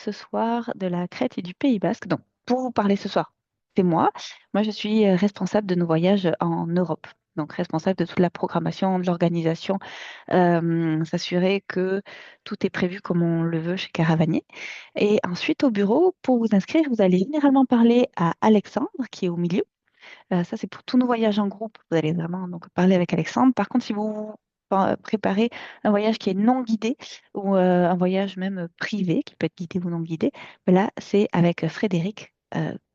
ce soir de la Crète et du Pays Basque. Donc, pour vous parler ce soir, c'est moi. Moi, je suis responsable de nos voyages en Europe. Donc, responsable de toute la programmation, de l'organisation, s'assurer que tout est prévu comme on le veut chez Caravanier. Et ensuite, au bureau, pour vous inscrire, vous allez généralement parler à Alexandre, qui est au milieu. Ça, c'est pour tous nos voyages en groupe. Vous allez vraiment donc parler avec Alexandre. Par contre, si vous préparez un voyage qui est non guidé ou un voyage même privé, qui peut être guidé ou non guidé, ben là, c'est avec Frédéric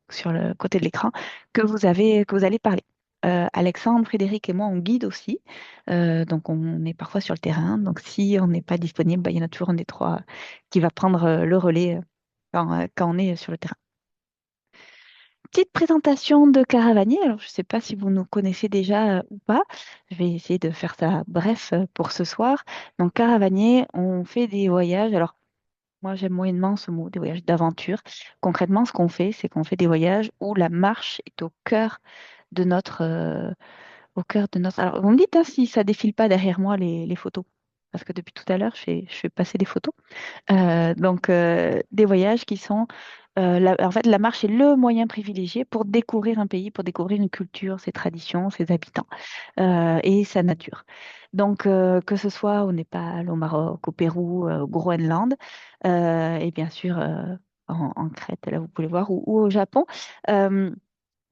sur le côté de l'écran que vous allez parler. Alexandre, Frédéric et moi, on guide aussi. Donc, on est parfois sur le terrain. Donc, si on n'est pas disponible, ben, il y en a toujours un des trois qui va prendre le relais quand on est sur le terrain. Petite présentation de Caravanier. Alors, je ne sais pas si vous nous connaissez déjà ou pas. Je vais essayer de faire ça bref pour ce soir. Donc, Caravanier, on fait des voyages. Alors, moi, j'aime moyennement ce mot, des voyages d'aventure. Concrètement, ce qu'on fait, c'est qu'on fait des voyages où la marche est de notre, euh, au cœur de notre. Alors, vous me dites hein, si ça défile pas derrière moi les photos. Parce que depuis tout à l'heure, je fais passer des photos. Des voyages qui sont, en fait, la marche est le moyen privilégié pour découvrir un pays, pour découvrir une culture, ses traditions, ses habitants et sa nature. Que ce soit au Népal, au Maroc, au Pérou, au Groenland, et bien sûr en Crète, là vous pouvez voir, ou au Japon. euh,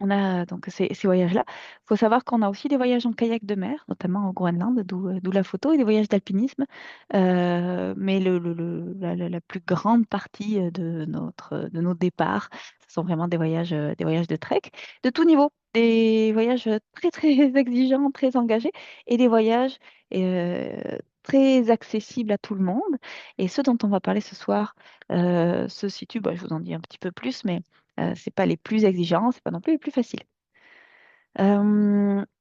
on a donc ces voyages-là. Il faut savoir qu'on a aussi des voyages en kayak de mer, notamment au Groenland, d'où la photo, et des voyages d'alpinisme. Mais la plus grande partie de nos départs, ce sont vraiment des voyages de trek de tout niveau. Des voyages très, très exigeants, très engagés, et des voyages très accessibles à tout le monde. Et ceux dont on va parler ce soir se situent, bah, je vous en dis un petit peu plus, mais c'est pas les plus exigeants, c'est pas non plus les plus faciles.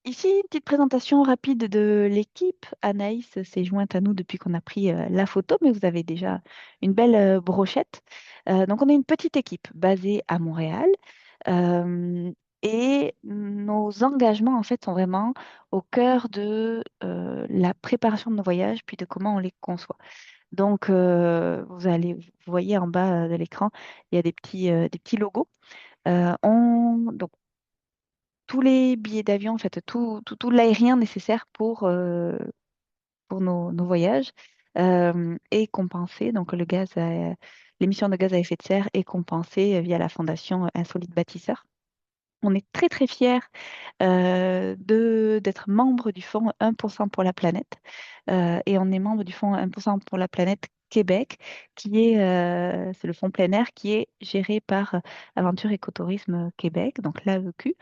Ici, une petite présentation rapide de l'équipe. Anaïs s'est jointe à nous depuis qu'on a pris la photo, mais vous avez déjà une belle brochette. Donc, on est une petite équipe basée à Montréal. Euh, et nos engagements, en fait, sont vraiment au cœur de la préparation de nos voyages, puis de comment on les conçoit. Vous voyez en bas de l'écran, il y a des petits logos. Donc, tous les billets d'avion, en fait, tout l'aérien nécessaire pour nos voyages est compensé. Donc, l'émission de gaz à effet de serre est compensée via la fondation Insolite Bâtisseur. On est très, très fiers d'être membre du fonds 1% pour la planète. Et on est membre du fonds 1% pour la planète Québec, c'est le fonds plein air qui est géré par Aventure Écotourisme Québec, donc l'AEQ.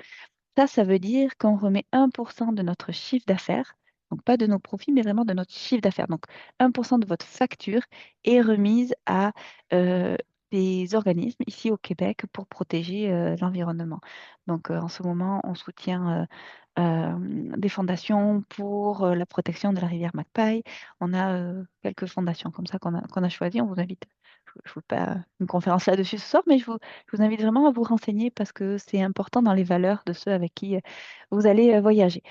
Ça veut dire qu'on remet 1% de notre chiffre d'affaires, donc pas de nos profits, mais vraiment de notre chiffre d'affaires. Donc 1% de votre facture est remise à euh, des organismes ici au Québec pour protéger l'environnement. En ce moment, on soutient des fondations pour la protection de la rivière Macpay. On a quelques fondations comme ça qu'on a choisies. On vous invite. Je ne veux pas une conférence là-dessus ce soir, mais je vous invite vraiment à vous renseigner parce que c'est important dans les valeurs de ceux avec qui vous allez voyager.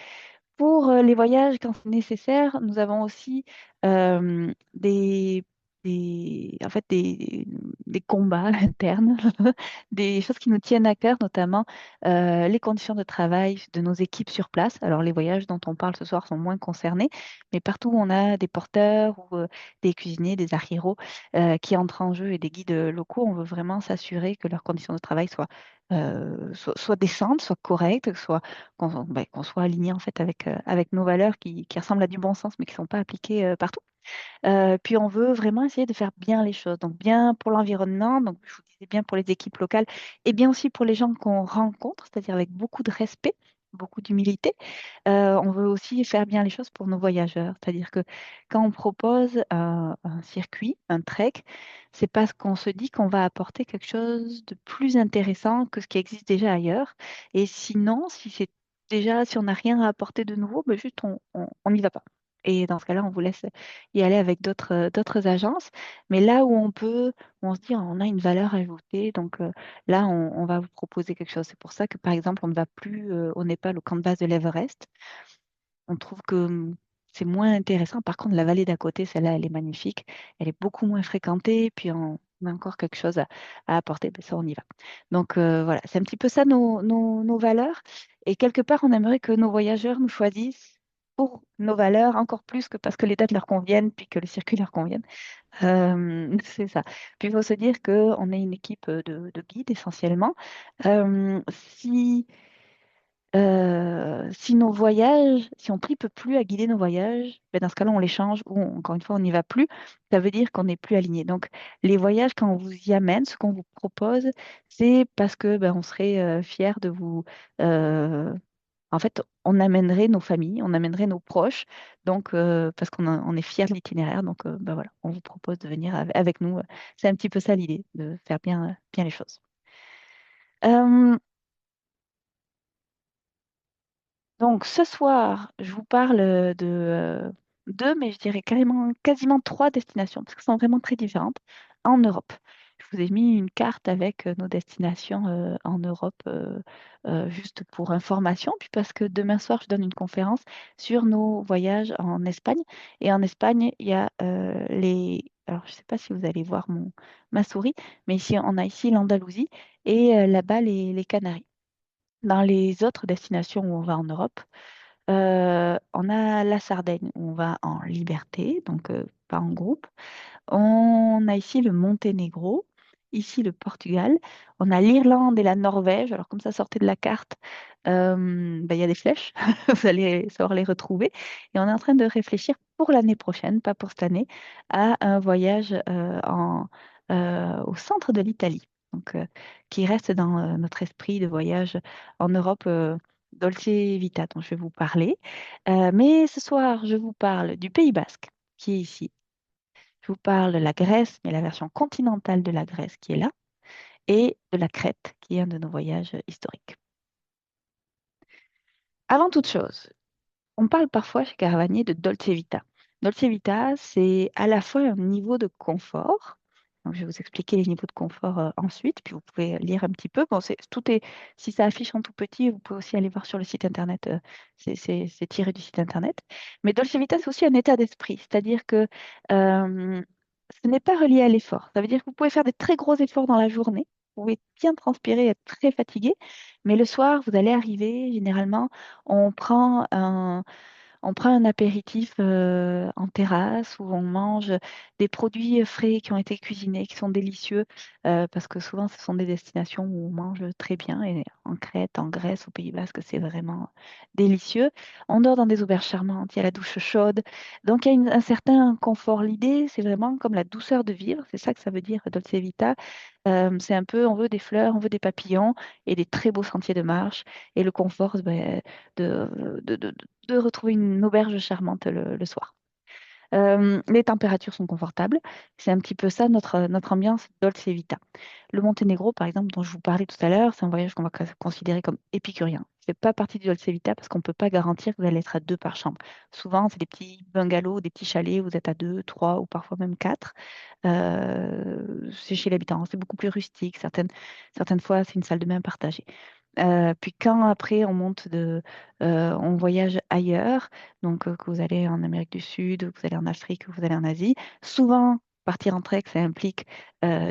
Pour les voyages, quand c'est nécessaire, nous avons aussi euh, des, des combats internes, des choses qui nous tiennent à cœur, notamment les conditions de travail de nos équipes sur place. Alors, les voyages dont on parle ce soir sont moins concernés, mais partout où on a des porteurs ou des cuisiniers, des arriéros qui entrent en jeu et des guides locaux, on veut vraiment s'assurer que leurs conditions de travail soient décentes, soient correctes, qu'on soit aligné en fait avec nos valeurs qui ressemblent à du bon sens mais qui ne sont pas appliquées partout. Puis on veut vraiment essayer de faire bien les choses, donc bien pour l'environnement, donc je vous disais bien pour les équipes locales et bien aussi pour les gens qu'on rencontre, c'est-à-dire avec beaucoup de respect, beaucoup d'humilité. On veut aussi faire bien les choses pour nos voyageurs, c'est-à-dire que quand on propose un circuit, un trek, c'est parce qu'on se dit qu'on va apporter quelque chose de plus intéressant que ce qui existe déjà ailleurs. Et sinon, si on n'a rien à apporter de nouveau, ben juste on n'y va pas. Et dans ce cas-là, on vous laisse y aller avec d'autres agences. Mais là où on se dit on a une valeur ajoutée, là, on va vous proposer quelque chose. C'est pour ça que, par exemple, on ne va plus au Népal, au camp de base de l'Everest. On trouve que c'est moins intéressant. Par contre, la vallée d'à côté, celle-là, elle est magnifique. Elle est beaucoup moins fréquentée. Puis On a encore quelque chose à apporter, ben ça, on y va. Donc voilà, c'est un petit peu ça nos valeurs. Et quelque part, on aimerait que nos voyageurs nous choisissent pour nos valeurs, encore plus que parce que les dates leur conviennent, puis que le circuit leur convienne. C'est ça. Puis il faut se dire qu'on est une équipe de guides essentiellement. Si si nos voyages, si on ne peut plus à guider nos voyages, ben dans ce cas-là, on les change ou encore une fois, on n'y va plus. Ça veut dire qu'on n'est plus aligné. Donc, les voyages, quand on vous y amène, ce qu'on vous propose, c'est parce que ben, on serait fiers de vous. euh, En fait, on amènerait nos familles, on amènerait nos proches. Donc, parce on est fiers de l'itinéraire. Donc, ben voilà, on vous propose de venir avec nous. C'est un petit peu ça l'idée, de faire bien les choses. Euh, Donc ce soir, je vous parle de deux, mais je dirais carrément, quasiment trois destinations, parce qu'elles sont vraiment très différentes, en Europe. Je vous ai mis une carte avec nos destinations en Europe, juste pour information, puis parce que demain soir, je donne une conférence sur nos voyages en Espagne. Et en Espagne, il y a les... Alors, je ne sais pas si vous allez voir ma souris, mais ici, on a ici l'Andalousie et là-bas, les Canaries. Dans les autres destinations où on va en Europe, on a la Sardaigne, où on va en liberté, donc pas en groupe. On a ici le Monténégro, ici le Portugal. On a l'Irlande et la Norvège. Alors, comme ça sortait de la carte, ben, il y a des flèches. Vous allez savoir les retrouver. Et on est en train de réfléchir pour l'année prochaine, pas pour cette année, à un voyage au centre de l'Italie. Donc, qui reste dans notre esprit de voyage en Europe, Dolce Vita, dont je vais vous parler. Mais ce soir, je vous parle du Pays Basque, qui est ici. Je vous parle de la Grèce, mais la version continentale de la Grèce qui est là, et de la Crète, qui est un de nos voyages historiques. Avant toute chose, on parle parfois chez Caravanier de Dolce Vita. Dolce Vita, c'est à la fois un niveau de confort. Donc, je vais vous expliquer les niveaux de confort ensuite, puis vous pouvez lire un petit peu. Bon, si ça affiche en tout petit, vous pouvez aussi aller voir sur le site internet. C'est tiré du site internet. Mais Dolce Vita, c'est aussi un état d'esprit. C'est-à-dire que ce n'est pas relié à l'effort. Ça veut dire que vous pouvez faire des très gros efforts dans la journée. Vous pouvez bien transpirer, être très fatigué. Mais le soir, vous allez arriver, généralement, on prend on prend un apéritif en terrasse où on mange des produits frais qui ont été cuisinés, qui sont délicieux, parce que souvent ce sont des destinations où on mange très bien. Et en Crète, en Grèce, au Pays Basque, c'est vraiment délicieux. On dort dans des auberges charmantes, il y a la douche chaude. Donc il y a un certain confort. L'idée, c'est vraiment comme la douceur de vivre. C'est ça que ça veut dire, Dolce Vita. C'est un peu, on veut des fleurs, on veut des papillons et des très beaux sentiers de marche. Et le confort, ben, de, de, de, de retrouver une auberge charmante le soir. Les températures sont confortables. C'est un petit peu ça notre ambiance Dolce Vita. Le Monténégro, par exemple, dont je vous parlais tout à l'heure, c'est un voyage qu'on va considérer comme épicurien. Il ne fait pas partie du Dolce Vita parce qu'on ne peut pas garantir que vous allez être à deux par chambre. Souvent, c'est des petits bungalows, des petits chalets où vous êtes à deux, trois ou parfois même quatre. C'est chez l'habitant, c'est beaucoup plus rustique. Certaines fois, c'est une salle de bain partagée. Puis quand après on voyage ailleurs, donc que vous allez en Amérique du Sud, que vous allez en Afrique, que vous allez en Asie, souvent partir en trek, ça implique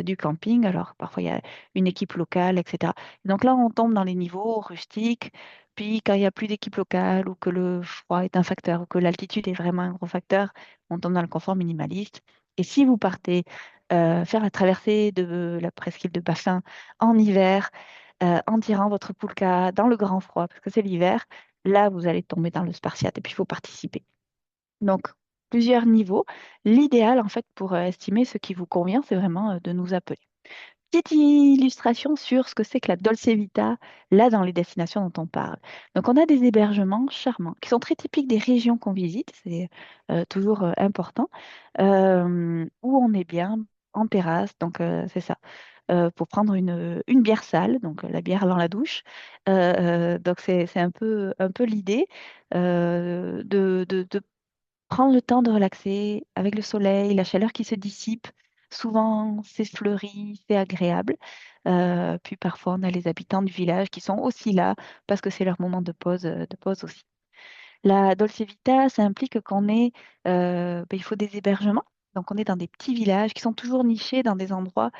du camping. Alors parfois il y a une équipe locale, etc. Donc là on tombe dans les niveaux rustiques. Puis quand il n'y a plus d'équipe locale ou que le froid est un facteur ou que l'altitude est vraiment un gros facteur, on tombe dans le confort minimaliste. Et si vous partez faire la traversée de la presqu'île de Baffin en hiver, en tirant votre poulka dans le grand froid, parce que c'est l'hiver, là, vous allez tomber dans le spartiate et puis il faut participer. Donc, plusieurs niveaux. L'idéal, en fait, pour estimer ce qui vous convient, c'est vraiment de nous appeler. Petite illustration sur ce que c'est que la Dolce Vita, là, dans les destinations dont on parle. Donc, on a des hébergements charmants qui sont très typiques des régions qu'on visite, c'est toujours important, où on est bien en terrasse, donc c'est ça pour prendre une bière sale, donc la bière dans la douche. Donc c'est un peu l'idée de prendre le temps de relaxer avec le soleil, la chaleur qui se dissipe. Souvent, c'est fleuri, c'est agréable. Puis parfois, on a les habitants du village qui sont aussi là parce que c'est leur moment de pause aussi. La Dolce Vita, ça implique qu'on ait, ben, il faut des hébergements. Donc, on est dans des petits villages qui sont toujours nichés dans des endroits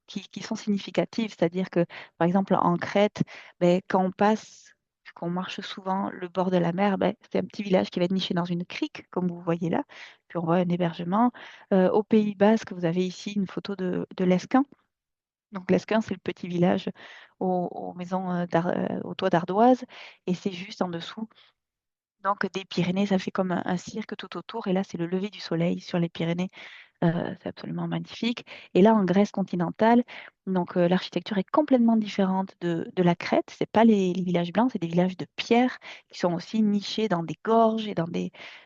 qui sont significatifs. C'est-à-dire que, par exemple, en Crète, ben, quand on passe, vu qu'on marche souvent le bord de la mer, ben, c'est un petit village qui va être niché dans une crique, comme vous voyez là. Puis on voit un hébergement. Au Pays Basque, vous avez ici une photo de l'Esquin. Donc, l'Esquin, c'est le petit village aux maisons, au toit d'ardoise. Et c'est juste en dessous. Donc, des Pyrénées, ça fait comme un cirque tout autour. Et là, c'est le lever du soleil sur les Pyrénées. C'est absolument magnifique. Et là, en Grèce continentale, donc l'architecture est complètement différente de la Crète. C'est pas les villages blancs, c'est des villages de pierre qui sont aussi nichés dans des gorges et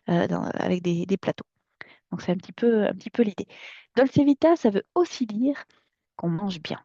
avec des plateaux. Donc c'est un petit peu l'idée. Dolce Vita, ça veut aussi dire qu'on mange bien.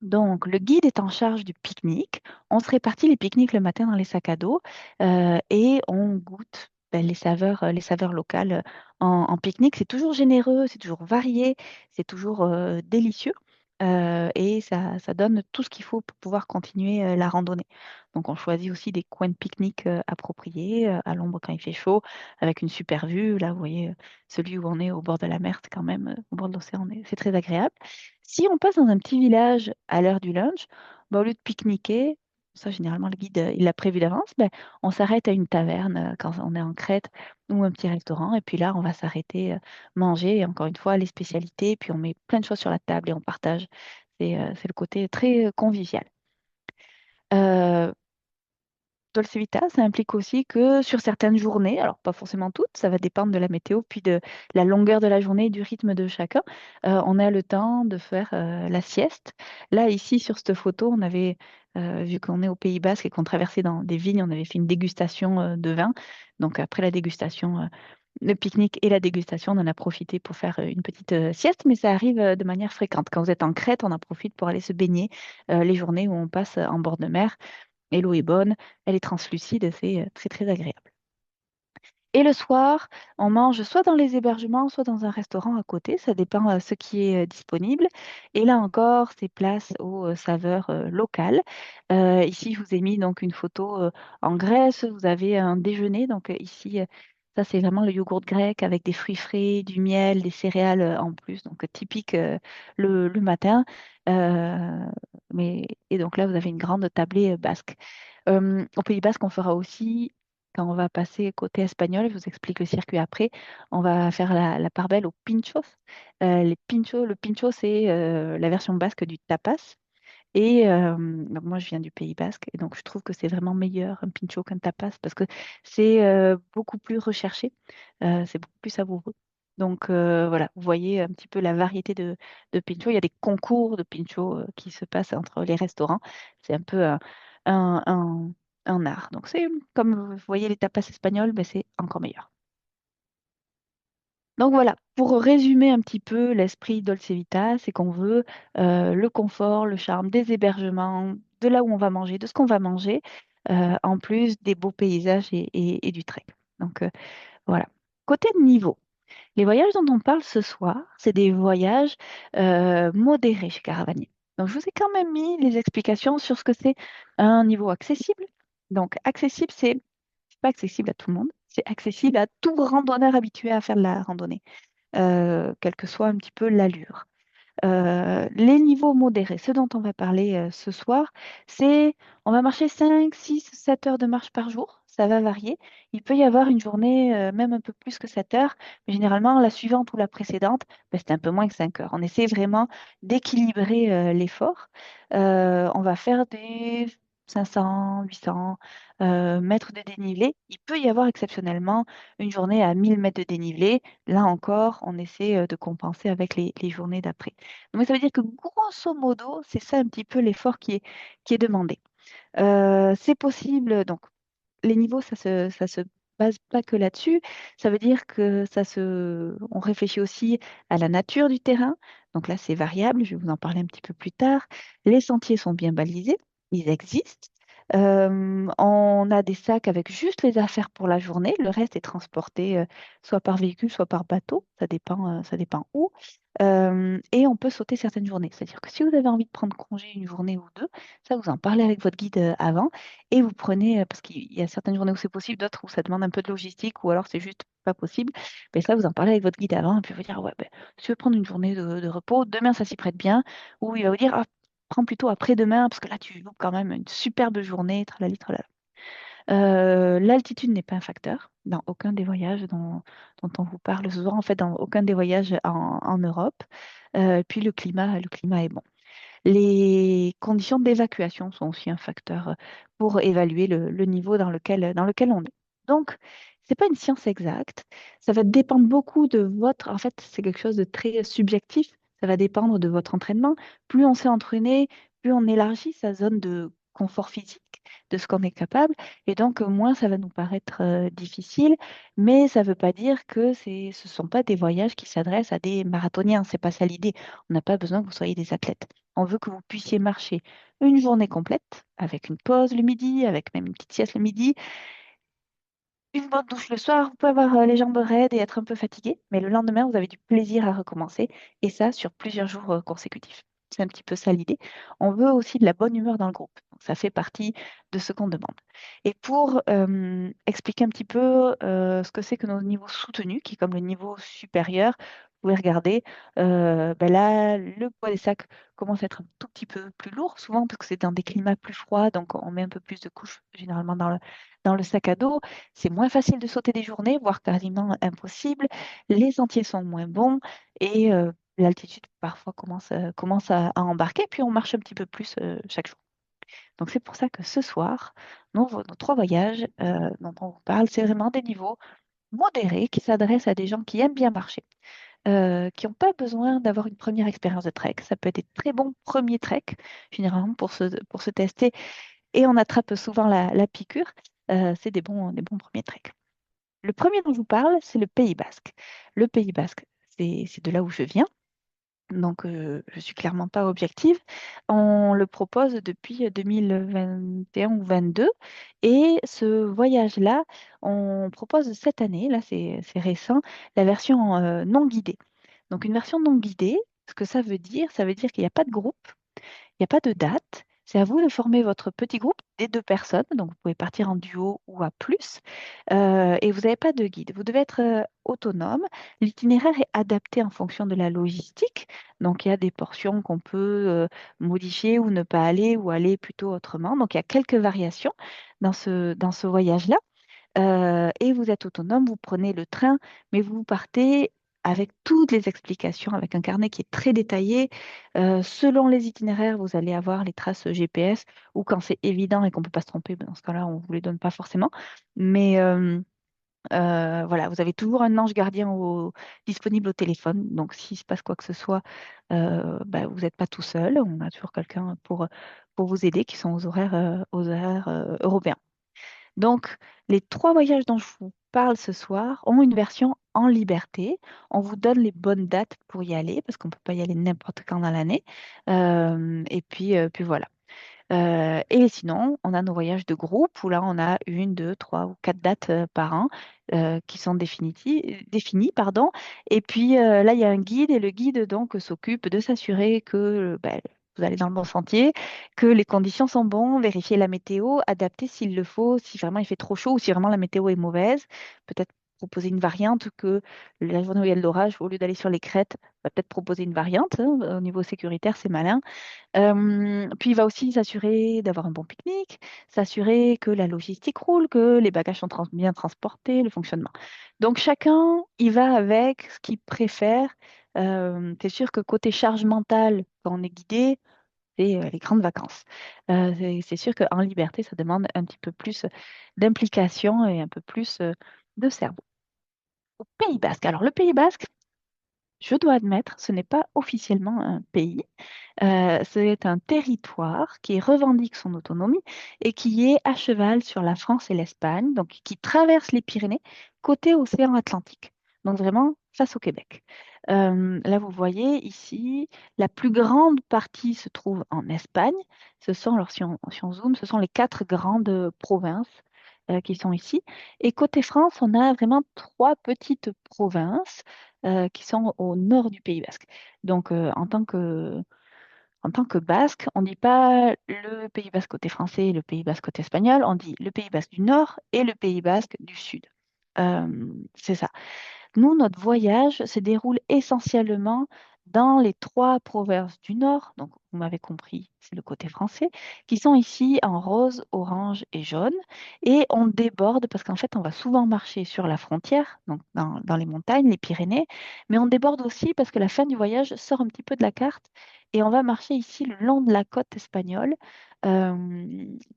Donc, le guide est en charge du pique-nique. On se répartit les pique-niques le matin dans les sacs à dos et on goûte ben, les saveurs locales en pique-nique. C'est toujours généreux, c'est toujours varié, c'est toujours délicieux et ça donne tout ce qu'il faut pour pouvoir continuer la randonnée. Donc, on choisit aussi des coins de pique-nique appropriés, à l'ombre quand il fait chaud, avec une super vue. Là, vous voyez, celui où on est au bord de la mer, c'est quand même au bord de l'océan, c'est très agréable. Si on passe dans un petit village à l'heure du lunch, bah, au lieu de pique-niquer, ça généralement le guide il l'a prévu d'avance, ben, on s'arrête à une taverne quand on est en Crète ou un petit restaurant et puis là on va s'arrêter manger et encore une fois les spécialités puis on met plein de choses sur la table et on partage. C'est le côté très convivial. Euh, Dolce Vita, ça implique aussi que sur certaines journées, alors pas forcément toutes, ça va dépendre de la météo, puis de la longueur de la journée et du rythme de chacun, on a le temps de faire la sieste. Là, ici, sur cette photo, on avait, vu qu'on est au Pays Basque et qu'on traversait dans des vignes, on avait fait une dégustation de vin. Donc après la dégustation, le pique-nique et la dégustation, on en a profité pour faire une petite sieste, mais ça arrive de manière fréquente. Quand vous êtes en Crète, on en profite pour aller se baigner les journées où on passe en bord de mer. Et l'eau est bonne, elle est translucide, c'est très très agréable. Et le soir, on mange soit dans les hébergements, soit dans un restaurant à côté, ça dépend ce qui est disponible. Et là encore, c'est place aux saveurs locales. Ici, je vous ai mis donc une photo en Grèce, vous avez un déjeuner, donc ici, ça c'est vraiment le yogourt grec avec des fruits frais, du miel, des céréales en plus, donc typique le matin. Euh, et donc là, vous avez une grande tablée basque. Au Pays Basque, on fera aussi quand on va passer côté espagnol, je vous explique le circuit après, on va faire la part belle aux pinchos. Le pincho, c'est la version basque du tapas. Et donc moi, je viens du Pays Basque, et donc je trouve que c'est vraiment meilleur un pincho qu'un tapas parce que c'est beaucoup plus recherché, c'est beaucoup plus savoureux. Donc voilà, vous voyez un petit peu la variété de pincho. Il y a des concours de pincho qui se passent entre les restaurants. C'est un peu un, un- un art. Donc c'est comme vous voyez les tapas espagnols, mais c'est encore meilleur. Donc voilà, pour résumer un petit peu l'esprit Dolce Vita, c'est qu'on veut le confort, le charme des hébergements, de là où on va manger, de ce qu'on va manger, en plus des beaux paysages et du trek. Donc voilà. Côté niveau, les voyages dont on parle ce soir, c'est des voyages modérés chez Caravanier. Donc je vous ai quand même mis les explications sur ce que c'est un niveau accessible. Donc accessible, c'est pas accessible à tout le monde, c'est accessible à tout randonneur habitué à faire de la randonnée quelle que soit un petit peu l'allure. Les niveaux modérés, ce dont on va parler ce soir, c'est on va marcher 5, 6, 7 heures de marche par jour. Ça va varier. Il peut y avoir une journée même un peu plus que 7 heures, mais généralement la suivante ou la précédente, ben, c'est un peu moins que 5 heures. On essaie vraiment d'équilibrer l'effort. On va faire des 500, 800 mètres de dénivelé. Il peut y avoir exceptionnellement une journée à 1000 mètres de dénivelé. Là encore, on essaie de compenser avec les journées d'après. Donc, ça veut dire que grosso modo, c'est ça un petit peu l'effort qui est demandé. C'est possible, donc les niveaux, ça se base pas que là-dessus. Ça veut dire que on réfléchit aussi à la nature du terrain. Donc là, c'est variable, je vais vous en parler un petit peu plus tard. Les sentiers sont bien balisés, ils existent. On a des sacs avec juste les affaires pour la journée. Le reste est transporté soit par véhicule, soit par bateau. Ça dépend où. Et on peut sauter certaines journées. C'est-à-dire que si vous avez envie de prendre congé une journée ou deux, ça, vous en parlez avec votre guide avant et vous prenez, parce qu'il y a certaines journées où c'est possible, d'autres où ça demande un peu de logistique ou alors c'est juste pas possible, ben ça, vous en parlez avec votre guide avant, et puis il va vous dire, ouais, ben, si tu veux prendre une journée de repos, demain, ça s'y prête bien, ou il va vous dire, ah, prends plutôt après-demain, parce que là, tu loupes quand même une superbe journée, tralali, tralala. L'altitude n'est pas un facteur dans aucun des voyages dont on vous parle ce soir, en fait, dans aucun des voyages en Europe. Puis le climat est bon. Les conditions d'évacuation sont aussi un facteur pour évaluer le niveau dans lequel on est. Donc, c'est pas une science exacte. Ça va dépendre beaucoup de votre. En fait, c'est quelque chose de très subjectif. Ça va dépendre de votre entraînement. Plus on s'est entraîné, plus on élargit sa zone de confort physique, de ce qu'on est capable. Et donc, moins ça va nous paraître difficile. Mais ça ne veut pas dire que ce ne sont pas des voyages qui s'adressent à des marathoniens. C'est pas ça l'idée. On n'a pas besoin que vous soyez des athlètes. On veut que vous puissiez marcher une journée complète, avec une pause le midi, avec même une petite sieste le midi, une bonne douche le soir. Vous pouvez avoir les jambes raides et être un peu fatigué, mais le lendemain, vous avez du plaisir à recommencer, et ça sur plusieurs jours consécutifs. C'est un petit peu ça l'idée. On veut aussi de la bonne humeur dans le groupe. Donc, ça fait partie de ce qu'on demande. Et pour expliquer un petit peu ce que c'est que nos niveaux soutenus, qui est comme le niveau supérieur, vous pouvez regarder, ben là, le poids des sacs commence à être un tout petit peu plus lourd, souvent parce que c'est dans des climats plus froids, donc on met un peu plus de couches généralement dans le sac à dos. C'est moins facile de sauter des journées, voire quasiment impossible. Les sentiers sont moins bons et l'altitude parfois commence à embarquer, puis on marche un petit peu plus chaque jour. Donc c'est pour ça que ce soir, nos trois voyages dont on vous parle, c'est vraiment des niveaux modérés qui s'adressent à des gens qui aiment bien marcher, qui n'ont pas besoin d'avoir une première expérience de trek. Ça peut être des très bons premiers treks, généralement pour se tester, et on attrape souvent la piqûre. C'est des bons premiers treks. Le premier dont je vous parle, c'est le Pays Basque. Le Pays Basque, c'est de là où je viens, donc je suis clairement pas objective. On le propose depuis 2021 ou 22, et ce voyage-là, on propose cette année, là c'est récent, la version non guidée. Donc une version non guidée, ce que ça veut dire qu'il n'y a pas de groupe, il n'y a pas de date. C'est à vous de former votre petit groupe des deux personnes. Donc, vous pouvez partir en duo ou à plus. Et vous n'avez pas de guide. Vous devez être autonome. L'itinéraire est adapté en fonction de la logistique. Donc, il y a des portions qu'on peut modifier ou ne pas aller, ou aller plutôt autrement. Donc, il y a quelques variations dans ce voyage-là. Et vous êtes autonome, vous prenez le train, mais vous partez avec toutes les explications, avec un carnet qui est très détaillé. Selon les itinéraires, vous allez avoir les traces GPS, ou quand c'est évident et qu'on ne peut pas se tromper, ben dans ce cas-là, on ne vous les donne pas forcément. Mais voilà, vous avez toujours un ange gardien disponible au téléphone. Donc, s'il se passe quoi que ce soit, ben, vous n'êtes pas tout seul. On a toujours quelqu'un pour vous aider, qui sont aux horaires européens. Donc, les trois voyages dont je vous parle ce soir ont une version en liberté. On vous donne les bonnes dates pour y aller, parce qu'on ne peut pas y aller n'importe quand dans l'année. Et puis voilà. Et sinon, on a nos voyages de groupe, où là, on a une, deux, trois ou quatre dates par an qui sont définies, pardon. Et puis là, il y a un guide, et le guide donc s'occupe de s'assurer que ben, vous allez dans le bon sentier, que les conditions sont bonnes, vérifier la météo, adapter s'il le faut, si vraiment il fait trop chaud ou si vraiment la météo est mauvaise. Peut-être proposer une variante, que la journée où il y a de l'orage, au lieu d'aller sur les crêtes, on va peut-être proposer une variante, hein. Au niveau sécuritaire, c'est malin. Puis il va aussi s'assurer d'avoir un bon pique-nique, s'assurer que la logistique roule, que les bagages sont bien transportés, le fonctionnement. Donc chacun y va avec ce qu'il préfère. C'est sûr que côté charge mentale, quand on est guidé, c'est les grandes vacances. C'est sûr qu'en liberté, ça demande un petit peu plus d'implication et un peu plus de cerveau. Au Pays Basque. Alors le Pays Basque, je dois admettre, ce n'est pas officiellement un pays. C'est un territoire qui revendique son autonomie et qui est à cheval sur la France et l'Espagne, donc qui traverse les Pyrénées côté océan Atlantique, donc vraiment face au Québec. Là, vous voyez ici, la plus grande partie se trouve en Espagne. Alors si on zoome, ce sont les quatre grandes provinces qui sont ici. Et côté France, on a vraiment trois petites provinces qui sont au nord du Pays Basque. Donc, en tant que Basque, on ne dit pas le Pays Basque côté français et le Pays Basque côté espagnol, on dit le Pays Basque du Nord et le Pays Basque du Sud. C'est ça. Nous, notre voyage se déroule essentiellement dans les trois provinces du Nord, donc vous m'avez compris, c'est le côté français, qui sont ici en rose, orange et jaune. Et on déborde parce qu'en fait, on va souvent marcher sur la frontière, donc dans les montagnes, les Pyrénées, mais on déborde aussi parce que la fin du voyage sort un petit peu de la carte et on va marcher ici le long de la côte espagnole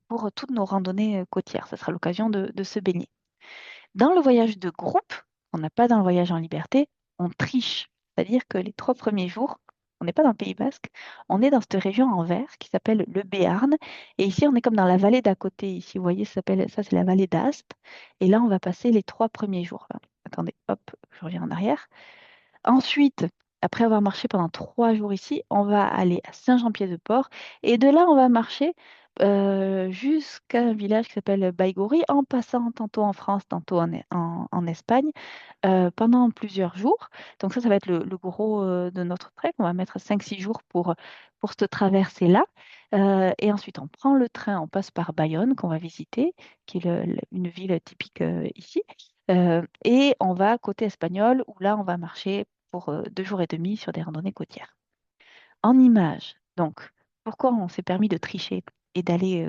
pour toutes nos randonnées côtières. Ça sera l'occasion de se baigner. Dans le voyage de groupe, on n'a pas dans le voyage en liberté, on triche. C'est-à-dire que les 3 premiers jours, on n'est pas dans le Pays Basque, on est dans cette région en vert qui s'appelle le Béarn. Et ici, on est comme dans la vallée d'à côté. Ici, vous voyez, ça c'est la vallée d'Aspe. Et là, on va passer les 3 premiers jours. Attendez, hop, je reviens en arrière. Ensuite, après avoir marché pendant 3 jours ici, on va aller à Saint-Jean-Pied-de-Port et de là, on va marcher jusqu'à un village qui s'appelle Baïgori en passant tantôt en France, tantôt en Espagne pendant plusieurs jours. Donc ça va être le gros de notre trek. On va mettre 5 6 jours pour cette traversée-là. Et ensuite, on prend le train, on passe par Bayonne qu'on va visiter, qui est une ville typique ici. Et on va côté espagnol, où là, on va marcher pour 2 jours et demi sur des randonnées côtières. En images, donc, pourquoi on s'est permis de tricher et d'aller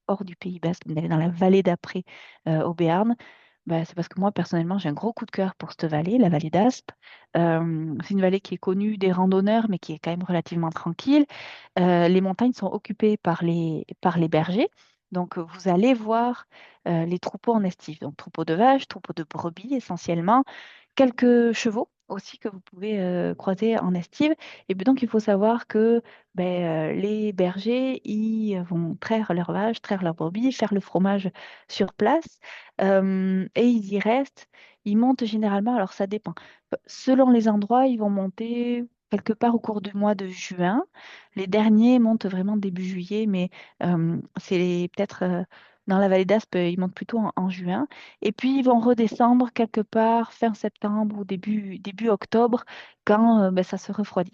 hors du Pays Basque, d'aller dans la vallée d'après au Béarn? Bah, c'est parce que moi, personnellement, j'ai un gros coup de cœur pour cette vallée, la vallée d'Aspe. C'est une vallée qui est connue des randonneurs, mais qui est quand même relativement tranquille. Les montagnes sont occupées par les bergers. Donc, vous allez voir les troupeaux en estive. Donc, troupeaux de vaches, troupeaux de brebis essentiellement, quelques chevaux aussi que vous pouvez croiser en estive. Et puis donc, il faut savoir que les bergers, ils vont traire leurs vaches, traire leurs brebis, faire le fromage sur place. Et ils y restent. Ils montent généralement, alors ça dépend. Selon les endroits, ils vont monter quelque part au cours du mois de juin. Les derniers montent vraiment début juillet, mais c'est peut-être dans la vallée d'Aspe, ils montent plutôt en juin. Et puis, ils vont redescendre quelque part fin septembre ou début octobre quand ça se refroidit.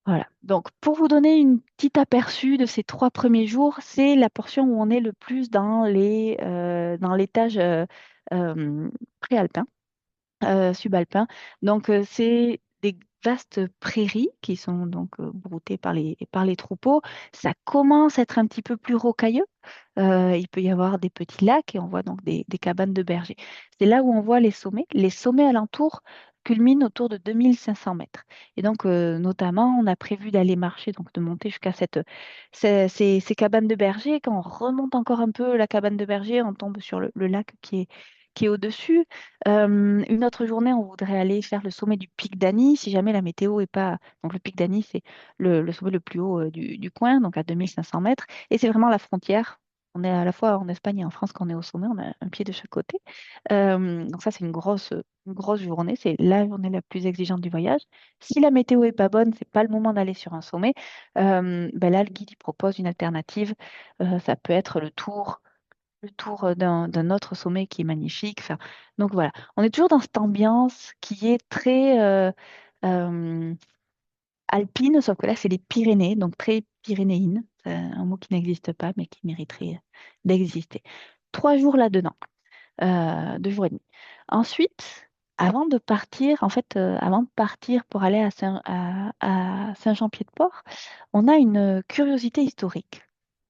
Voilà. Donc, pour vous donner une petite aperçu de ces 3 premiers jours, c'est la portion où on est le plus dans l'étage euh, préalpin, subalpin. Donc, c'est des vastes prairies qui sont donc broutées par les troupeaux. Ça commence à être un petit peu plus rocailleux. Il peut y avoir des petits lacs et on voit donc des cabanes de bergers. C'est là où on voit les sommets. Les sommets alentours culminent autour de 2500 mètres. Et donc, notamment, on a prévu d'aller marcher, donc de monter jusqu'à ces cabanes de bergers. Quand on remonte encore un peu la cabane de berger, on tombe sur le lac qui est au-dessus. Une autre journée, on voudrait aller faire le sommet du pic d'Ani, si jamais la météo est pas... Donc, le pic d'Ani, c'est le sommet le plus haut du coin, donc à 2500 mètres. Et c'est vraiment la frontière. On est à la fois en Espagne et en France quand on est au sommet, on a un pied de chaque côté. Donc ça, c'est une grosse journée. C'est la journée la plus exigeante du voyage. Si la météo est pas bonne, c'est pas le moment d'aller sur un sommet. Là, le guide il propose une alternative. Ça peut être le tour d'un autre sommet qui est magnifique. Enfin, donc voilà, on est toujours dans cette ambiance qui est très euh, alpine, sauf que là, c'est les Pyrénées, donc très pyrénéenne. C'est un mot qui n'existe pas, mais qui mériterait d'exister. 3 jours là-dedans, 2 jours et demi. Ensuite, avant de partir pour aller à Saint-Jean-Pied-de-Port, on a une curiosité historique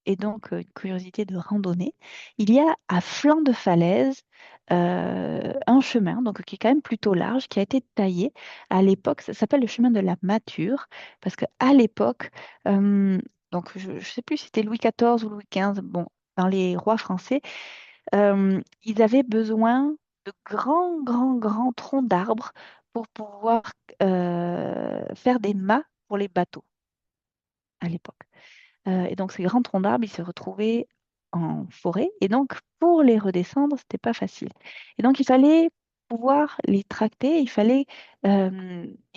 et donc une curiosité de randonnée. Il y a à flanc de falaise un chemin donc, qui est quand même plutôt large, qui a été taillé à l'époque. Ça s'appelle le chemin de la Mâture, parce qu'à l'époque, euh, donc je ne sais plus si c'était Louis XIV ou Louis XV, bon, dans les rois français, ils avaient besoin de grands, grands, grands troncs d'arbres pour pouvoir faire des mâts pour les bateaux à l'époque. Et donc, ces grands troncs d'arbres, ils se retrouvaient en forêt. Et donc, pour les redescendre, c'était pas facile. Et donc, il fallait pouvoir les tracter. Ils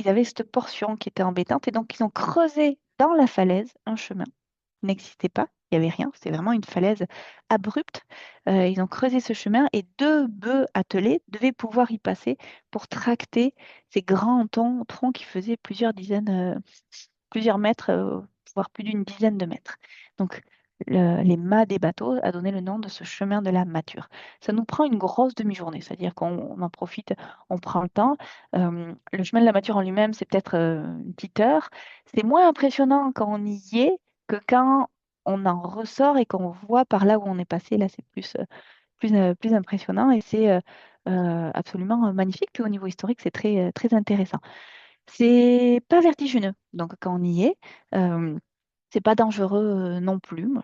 avaient cette portion qui était embêtante. Et donc, ils ont creusé dans la falaise un chemin qui n'existait pas. Il n'y avait rien. C'était vraiment une falaise abrupte. Ils ont creusé ce chemin et 2 bœufs attelés devaient pouvoir y passer pour tracter ces grands troncs qui faisaient plusieurs mètres, voire plus d'une dizaine de mètres. Donc, les mâts des bateaux a donné le nom de ce chemin de la Mature. Ça nous prend une grosse demi-journée, c'est-à-dire qu'on en profite, on prend le temps. Le chemin de la Mature en lui-même, c'est peut-être une petite heure. C'est moins impressionnant quand on y est que quand on en ressort et qu'on voit par là où on est passé. Là, c'est plus impressionnant et c'est absolument magnifique. Puis au niveau historique, c'est très intéressant. C'est pas vertigineux, donc quand on y est, euh, c'est pas dangereux non plus. Moi,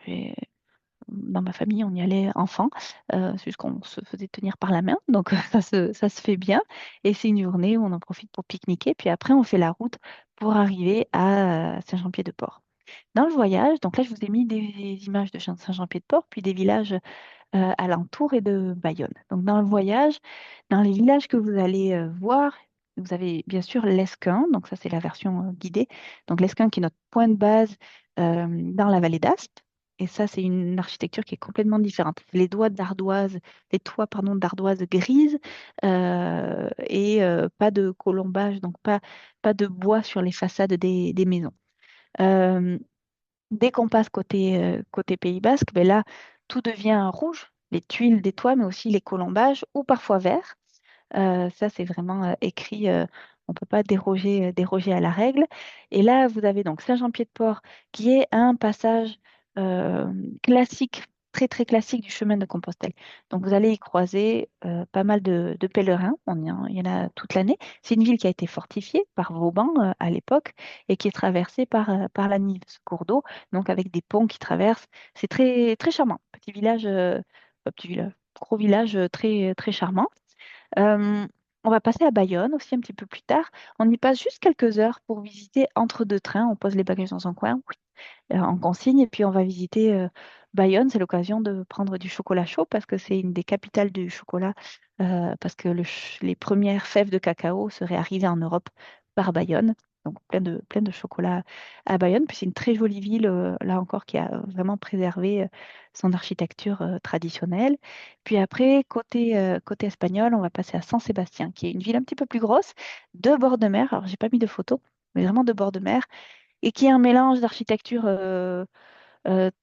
dans ma famille, on y allait enfant, c'est juste qu'on se faisait tenir par la main, donc ça se fait bien. Et c'est une journée où on en profite pour pique-niquer, puis après on fait la route pour arriver à Saint-Jean-Pied-de-Port. Dans le voyage, donc là je vous ai mis des images de Saint-Jean-Pied-de-Port, puis des villages alentour et de Bayonne. Donc dans le voyage, dans les villages que vous allez voir, vous avez bien sûr l'Esquin, donc ça c'est la version guidée. Donc l'Esquin qui est notre point de base dans la vallée d'Aspe. Et ça, c'est une architecture qui est complètement différente. Les doigts d'ardoise, les toits, pardon, d'ardoise grise et pas de colombage, donc pas de bois sur les façades des maisons. Euh, Dès qu'on passe côté Pays Basque, ben là, tout devient rouge, les tuiles des toits, mais aussi les colombages, ou parfois vert. Ça, c'est vraiment écrit, on ne peut pas déroger à la règle. Et là, vous avez donc Saint-Jean-Pied-de-Port, qui est un passage euh, classique, très classique du chemin de Compostelle. Donc, vous allez y croiser pas mal de pèlerins, il y en a toute l'année. C'est une ville qui a été fortifiée par Vauban à l'époque et qui est traversée par la Nive, ce cours d'eau, donc avec des ponts qui traversent. C'est très charmant. Petit village, gros village très charmant. Euh, on va passer à Bayonne aussi un petit peu plus tard. On y passe juste quelques heures pour visiter entre deux trains. On pose les bagages dans un coin, en consigne. Et puis on va visiter Bayonne. C'est l'occasion de prendre du chocolat chaud parce que c'est une des capitales du chocolat, parce que les premières fèves de cacao seraient arrivées en Europe par Bayonne. Donc plein de chocolat à Bayonne. Puis c'est une très jolie ville, là encore, qui a vraiment préservé son architecture traditionnelle. Puis après, côté espagnol, on va passer à San Sébastien, qui est une ville un petit peu plus grosse, de bord de mer. Alors j'ai pas mis de photos, mais vraiment de bord de mer et qui est un mélange d'architecture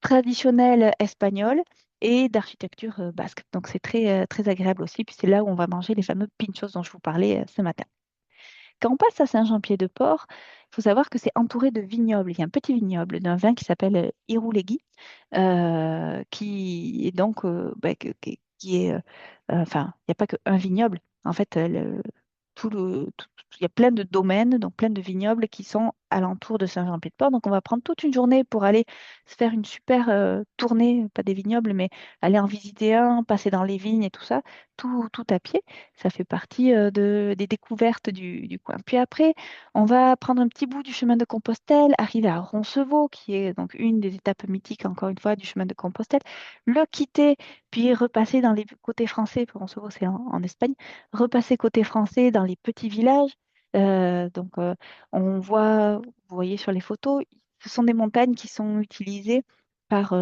traditionnelle espagnole et d'architecture basque. Donc c'est très agréable aussi. Puis c'est là où on va manger les fameux pinchos dont je vous parlais ce matin. Quand on passe à Saint-Jean-Pied-de-Port, il faut savoir que c'est entouré de vignobles. Il y a un petit vignoble d'un vin qui s'appelle Irouléguy, qui est donc, qui est, enfin, il n'y a pas qu'un vignoble. En fait, il y a plein de domaines, donc plein de vignobles qui sont alentour de Saint-Jean-Pied-de-Port. Donc, on va prendre toute une journée pour aller se faire une super tournée, pas des vignobles, mais aller en visiter un, passer dans les vignes et tout ça, tout à pied. Ça fait partie des découvertes du coin. Puis après, on va prendre un petit bout du chemin de Compostelle, arriver à Roncevaux, qui est donc une des étapes mythiques, encore une fois, du chemin de Compostelle, le quitter, puis repasser dans les côtés français, pour Roncevaux, c'est en Espagne, repasser côté français dans les petits villages. Donc, on voit, vous voyez sur les photos, ce sont des montagnes qui sont utilisées par,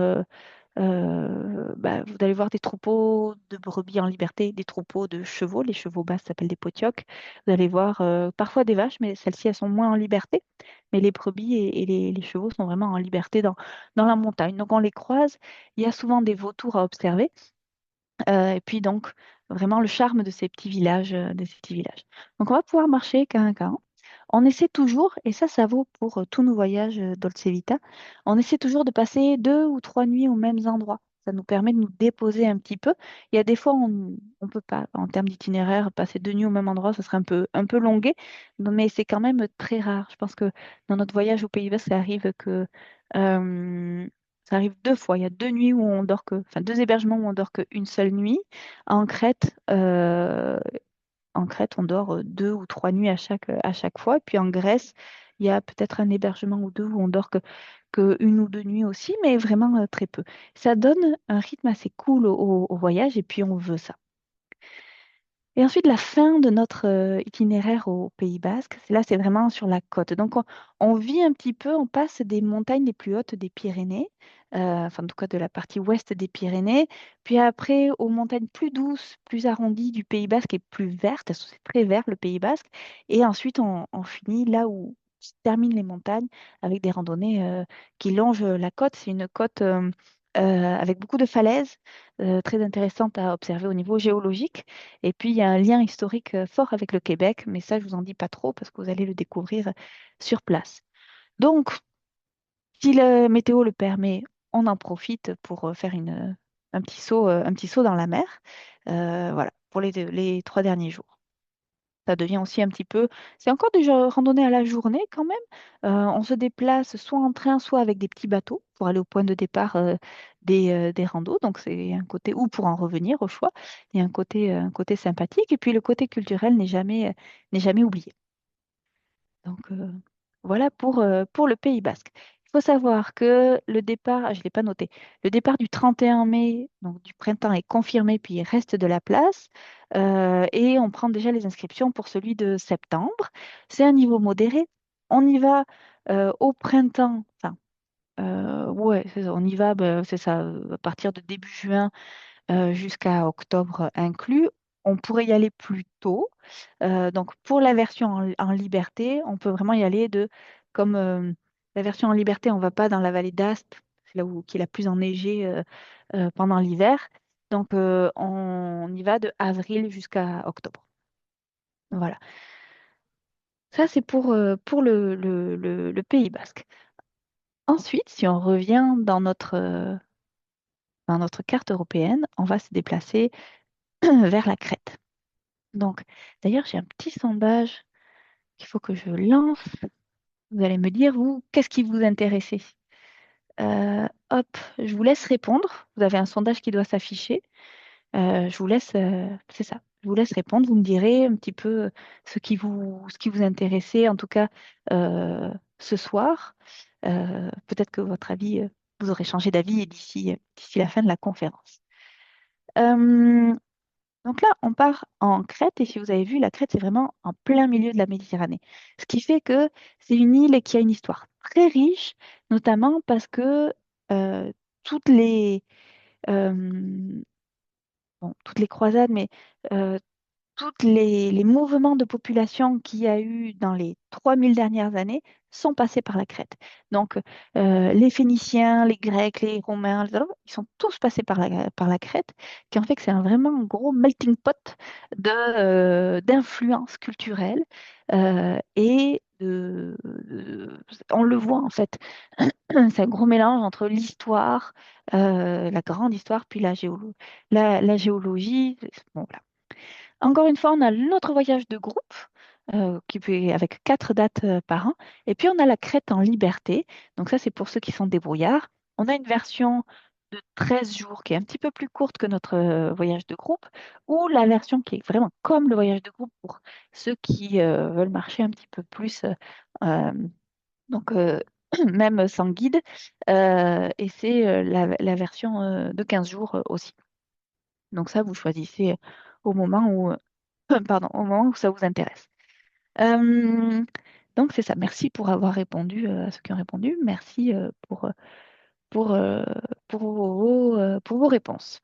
vous allez voir des troupeaux de brebis en liberté, des troupeaux de chevaux. Les chevaux bas s'appellent des potiocs. Vous allez voir parfois des vaches, mais celles-ci, elles sont moins en liberté. Mais les brebis et les chevaux sont vraiment en liberté dans la montagne. Donc on les croise. Il y a souvent des vautours à observer. Et puis donc, vraiment le charme de ces petits villages. Donc on va pouvoir marcher qu'un à qu'un. On essaie toujours, et ça vaut pour tous nos voyages Dolce Vita, on essaie toujours de passer 2 ou 3 nuits aux mêmes endroits. Ça nous permet de nous déposer un petit peu. Il y a des fois, on ne peut pas, en termes d'itinéraire, passer 2 nuits au même endroit, ça serait un peu longué, mais c'est quand même très rare. Je pense que dans notre voyage au Pays Basque, euh, ça arrive 2 fois. Il y a 2 nuits où on dort enfin 2 hébergements où on dort qu'une seule nuit. En Crète, en Crète, on dort 2 ou 3 nuits à chaque fois. Et puis en Grèce, il y a peut-être un hébergement ou deux où on dort que 1 ou 2 nuits aussi, mais vraiment très peu. Ça donne un rythme assez cool au voyage et puis on veut ça. Et ensuite, la fin de notre itinéraire au Pays Basque, c'est vraiment sur la côte. Donc, on vit un petit peu, on passe des montagnes les plus hautes des Pyrénées, enfin, en tout cas de la partie ouest des Pyrénées, puis après aux montagnes plus douces, plus arrondies du Pays Basque et plus vertes, c'est très vert le Pays Basque. Et ensuite, on finit là où se terminent les montagnes avec des randonnées qui longent la côte. C'est une côte. avec beaucoup de falaises très intéressantes à observer au niveau géologique. Et puis, il y a un lien historique fort avec le Québec, mais ça, je vous en dis pas trop parce que vous allez le découvrir sur place. Donc, si la météo le permet, on en profite pour faire un petit saut dans la mer. Voilà, pour les 3 derniers jours. Ça devient aussi un petit peu, c'est encore des randonnées à la journée quand même. On se déplace soit en train, soit avec des petits bateaux pour aller au point de départ des randos. Donc c'est un côté, ou pour en revenir au choix. Il y a un côté sympathique. Et puis le côté culturel n'est jamais oublié. Donc voilà pour le Pays Basque. Il faut savoir que le départ, je ne l'ai pas noté, le départ du 31 mai, donc du printemps, est confirmé, puis il reste de la place. Et on prend déjà les inscriptions pour celui de septembre. C'est un niveau modéré. On y va au printemps, enfin, ouais, c'est ça, on y va, ben, c'est ça, à partir de début juin jusqu'à octobre inclus. On pourrait y aller plus tôt. Donc, pour la version en liberté, on peut vraiment y aller comme la version en liberté, on ne va pas dans la vallée d'Aspe, c'est là où qui est la plus enneigée pendant l'hiver. Donc, on y va de avril jusqu'à octobre. Voilà. Ça, c'est pour le Pays Basque. Ensuite, si on revient dans notre carte européenne, on va se déplacer vers la Crète. Donc, d'ailleurs, j'ai un petit sondage qu'il faut que je lance. Vous allez me dire, vous, qu'est-ce qui vous intéressait? Hop, je vous laisse répondre. Vous avez un sondage qui doit s'afficher. Je vous laisse, c'est ça. Je vous laisse répondre. Vous me direz un petit peu ce qui vous intéressait, en tout cas ce soir. Peut-être que votre avis, vous aurez changé d'avis d'ici la fin de la conférence. Euh, Donc là, on part en Crète, et si vous avez vu, la Crète, c'est vraiment en plein milieu de la Méditerranée. Ce qui fait que c'est une île qui a une histoire très riche, notamment parce que euh, toutes euh, toutes les croisades, mais euh, tous les mouvements de population qu'il y a eu dans les 3000 dernières années sont passés par la Crète. Donc, les Phéniciens, les Grecs, les Romains, ils sont tous passés par la Crète, qui en fait que c'est vraiment un gros melting pot d'influences culturelles on le voit en fait, c'est un gros mélange entre l'histoire, la grande histoire, puis la géologie. Bon, voilà. Encore une fois, on a notre voyage de groupe avec 4 dates par an. Et puis, on a la Crète en liberté. Donc ça, c'est pour ceux qui sont débrouillards. On a une version de 13 jours qui est un petit peu plus courte que notre voyage de groupe, ou la version qui est vraiment comme le voyage de groupe pour ceux qui veulent marcher un petit peu plus, euh, donc même sans guide. Et c'est la version de 15 jours aussi. Donc ça, vous choisissez au moment où, pardon, au moment où ça vous intéresse. Euh, donc c'est ça. Merci pour avoir répondu à ceux qui ont répondu. Merci pour, euh, pour vos réponses.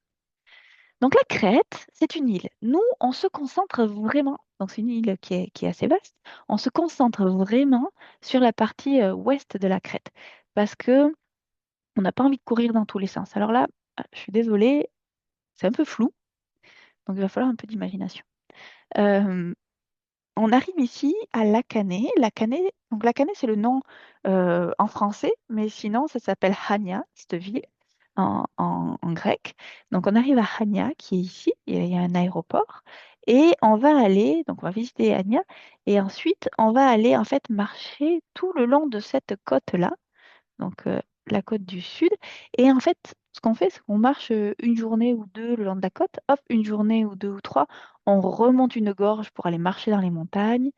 Donc la Crète, c'est une île. Nous, on se concentre vraiment, donc c'est une île qui est assez vaste, on se concentre vraiment sur la partie ouest de la Crète parce que on n'a pas envie de courir dans tous les sens. Alors là, je suis désolée, c'est un peu flou, donc il va falloir un peu d'imagination. Euh, On arrive ici à Lakané. Lakané, donc Lakané, c'est le nom en français, mais sinon, ça s'appelle Hania, cette ville, en grec. Donc, on arrive à Hania, qui est ici. Il y a un aéroport. Et on va aller, donc on va visiter Hania. Et ensuite, on va aller, en fait, marcher tout le long de cette côte-là, donc la côte du sud. Et en fait, ce qu'on fait, c'est qu'on marche une journée ou deux le long de la côte, hop, une journée ou deux ou trois, on remonte une gorge pour aller marcher dans les montagnes,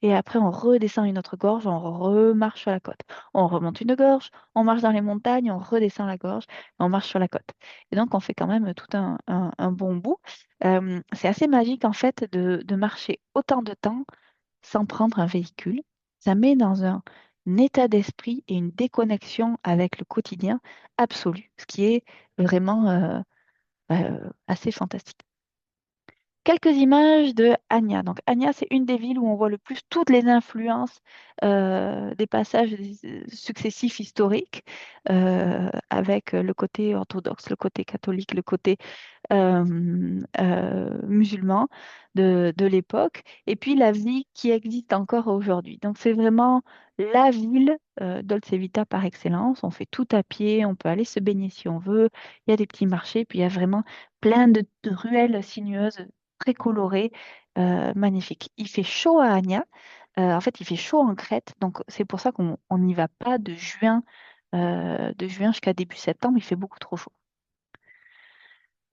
et après on redescend une autre gorge, on remarche sur la côte. On remonte une gorge, on marche dans les montagnes, on redescend la gorge, et on marche sur la côte. Et donc on fait quand même tout un bon bout. C'est assez magique en fait de marcher autant de temps sans prendre un véhicule. Ça met dans un état d'esprit et une déconnexion avec le quotidien absolu, ce qui est vraiment assez fantastique. quelques images de Anya. Donc, Anya, c'est une des villes où on voit le plus toutes les influences des passages successifs historiques, avec le côté orthodoxe, le côté catholique, le côté musulmans de l'époque, et puis la vie qui existe encore aujourd'hui. Donc c'est vraiment la ville Dolce Vita par excellence. On fait tout à pied, on peut aller se baigner si on veut. Il y a des petits marchés, puis il y a vraiment plein de ruelles sinueuses très colorées, magnifiques. Il fait chaud à Agna. En fait, il fait chaud en Crète, donc c'est pour ça qu'on n'y va pas de juin jusqu'à début septembre. Il fait beaucoup trop chaud.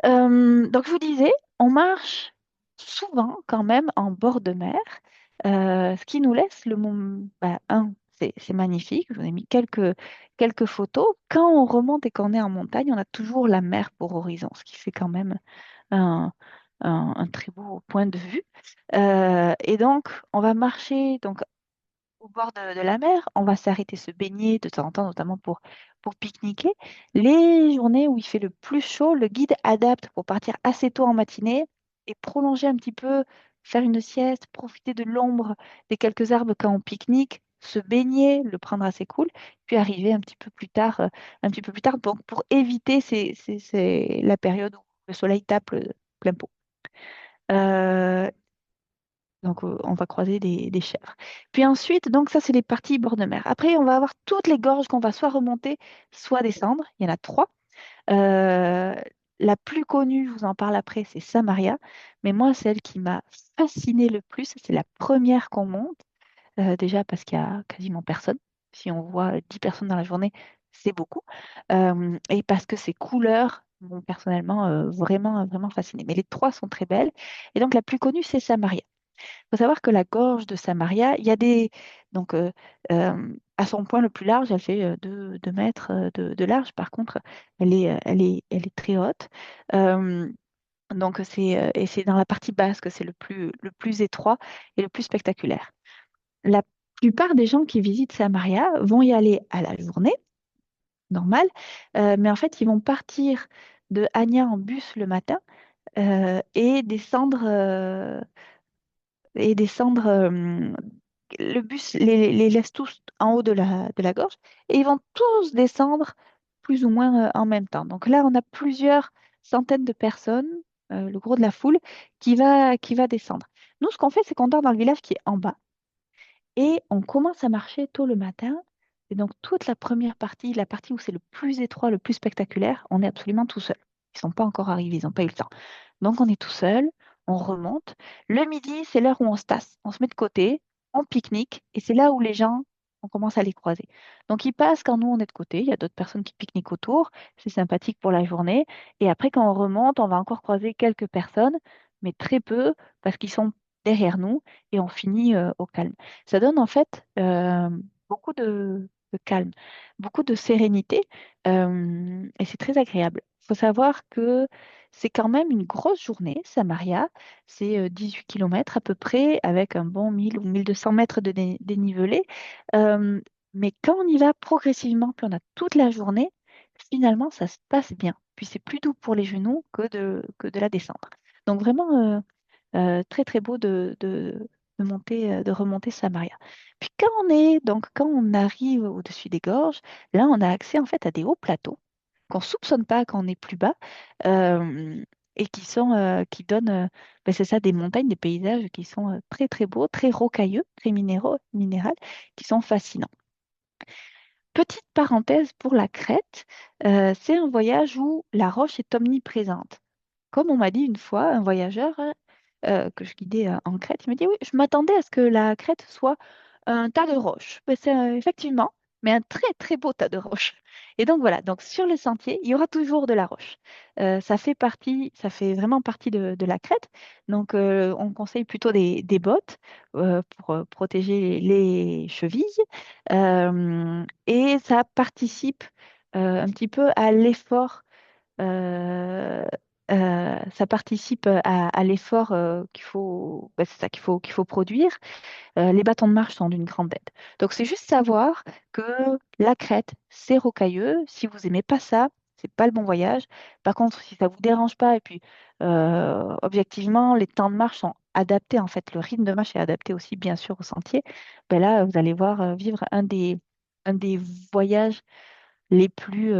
Donc, je vous disais, on marche souvent quand même en bord de mer, ce qui nous laisse le moment. Bah, c'est magnifique. Je vous ai mis quelques photos. Quand on remonte et qu'on est en montagne, on a toujours la mer pour horizon, ce qui fait quand même un, un très beau point de vue. Et donc, on va marcher donc au bord de la mer. On va s'arrêter se baigner de temps en temps, notamment pour pique-niquer. Les journées où il fait le plus chaud, le guide adapte pour partir assez tôt en matinée et prolonger un petit peu, faire une sieste, profiter de l'ombre des quelques arbres quand on pique-nique, se baigner, le prendre assez cool, puis arriver un petit peu plus tard pour éviter la période où le soleil tape plein pot. Euh, donc, on va croiser des chèvres. Puis ensuite, donc ça, c'est les parties bord de mer. Après, on va avoir toutes les gorges qu'on va soit remonter, soit descendre. Il y en a trois. Euh, la plus connue, je vous en parle après, c'est Samaria. Mais moi, celle qui m'a fascinée le plus, c'est la première qu'on monte. Déjà parce qu'il y a quasiment personne. Si on voit 10 personnes dans la journée, c'est beaucoup. Et parce que ces couleurs m'ont personnellement vraiment, vraiment fascinée. Mais les trois sont très belles. Et donc, la plus connue, c'est Samaria. Il faut savoir que la gorge de Samaria, il y a des. Donc, à son point le plus large, elle fait 2 mètres de large. Par contre, elle est très haute. Euh, donc, et c'est dans la partie basse que c'est le plus étroit et le plus spectaculaire. La plupart des gens qui visitent Samaria vont y aller à la journée, normale, mais en fait, ils vont partir de Anya en bus le matin et descendre, le bus les laisse tous en haut de la gorge et ils vont tous descendre plus ou moins en même temps. Donc là, on a plusieurs centaines de personnes, le gros de la foule, qui va descendre. Nous, ce qu'on fait, c'est qu'on dort dans le village qui est en bas et on commence à marcher tôt le matin. Et donc toute la première partie, la partie où c'est le plus étroit, le plus spectaculaire, on est absolument tout seul. Ils sont pas encore arrivés, ils n'ont pas eu le temps. Donc on est tout seul, on remonte. Le midi, c'est l'heure où on se tasse, on se met de côté, on pique-nique, et c'est là où les gens, on commence à les croiser. Donc ils passent quand nous on est de côté, il y a d'autres personnes qui pique-niquent autour, c'est sympathique pour la journée. Et après quand on remonte, on va encore croiser quelques personnes, mais très peu, parce qu'ils sont derrière nous, et on finit au calme. Ça donne en fait beaucoup de calme, beaucoup de sérénité, et c'est très agréable. Il faut savoir que c'est quand même une grosse journée, Samaria. C'est 18 km à peu près, avec un bon 1000 ou 1200 mètres de dénivelé. Euh, mais quand on y va progressivement, puis on a toute la journée, finalement, ça se passe bien. Puis c'est plus doux pour les genoux que de la descendre. Donc vraiment, très très beau de remonter Samaria. Puis quand on arrive au-dessus des gorges, là on a accès en fait à des hauts plateaux qu'on soupçonne pas quand on est plus bas, euh, et qui donnent, ben, c'est ça, des montagnes, des paysages qui sont très très beaux, très rocailleux, très minéraux, qui sont fascinants. Petite parenthèse pour la Crète, c'est un voyage où la roche est omniprésente. Comme on m'a dit une fois, un voyageur que je guidais en Crète, il m'a dit, oui, je m'attendais à ce que la Crète soit un tas de roches. Ben, c'est effectivement, mais un très très beau tas de roches. Et donc voilà, donc sur le sentier, il y aura toujours de la roche. Ça fait vraiment partie de la Crète. Donc on conseille plutôt des bottes pour protéger les chevilles. Et ça participe un petit peu à l'effort euh, ça participe à l'effort bah, c'est ça qu'il faut produire. Les bâtons de marche sont d'une grande aide. Donc c'est juste savoir que la crête, c'est rocailleux. Si vous aimez pas ça, c'est pas le bon voyage. Par contre, si ça vous dérange pas, et puis objectivement, les temps de marche sont adaptés, en fait, le rythme de marche est adapté aussi, bien sûr, au sentier, ben là, vous allez voir vivre un des voyages les plus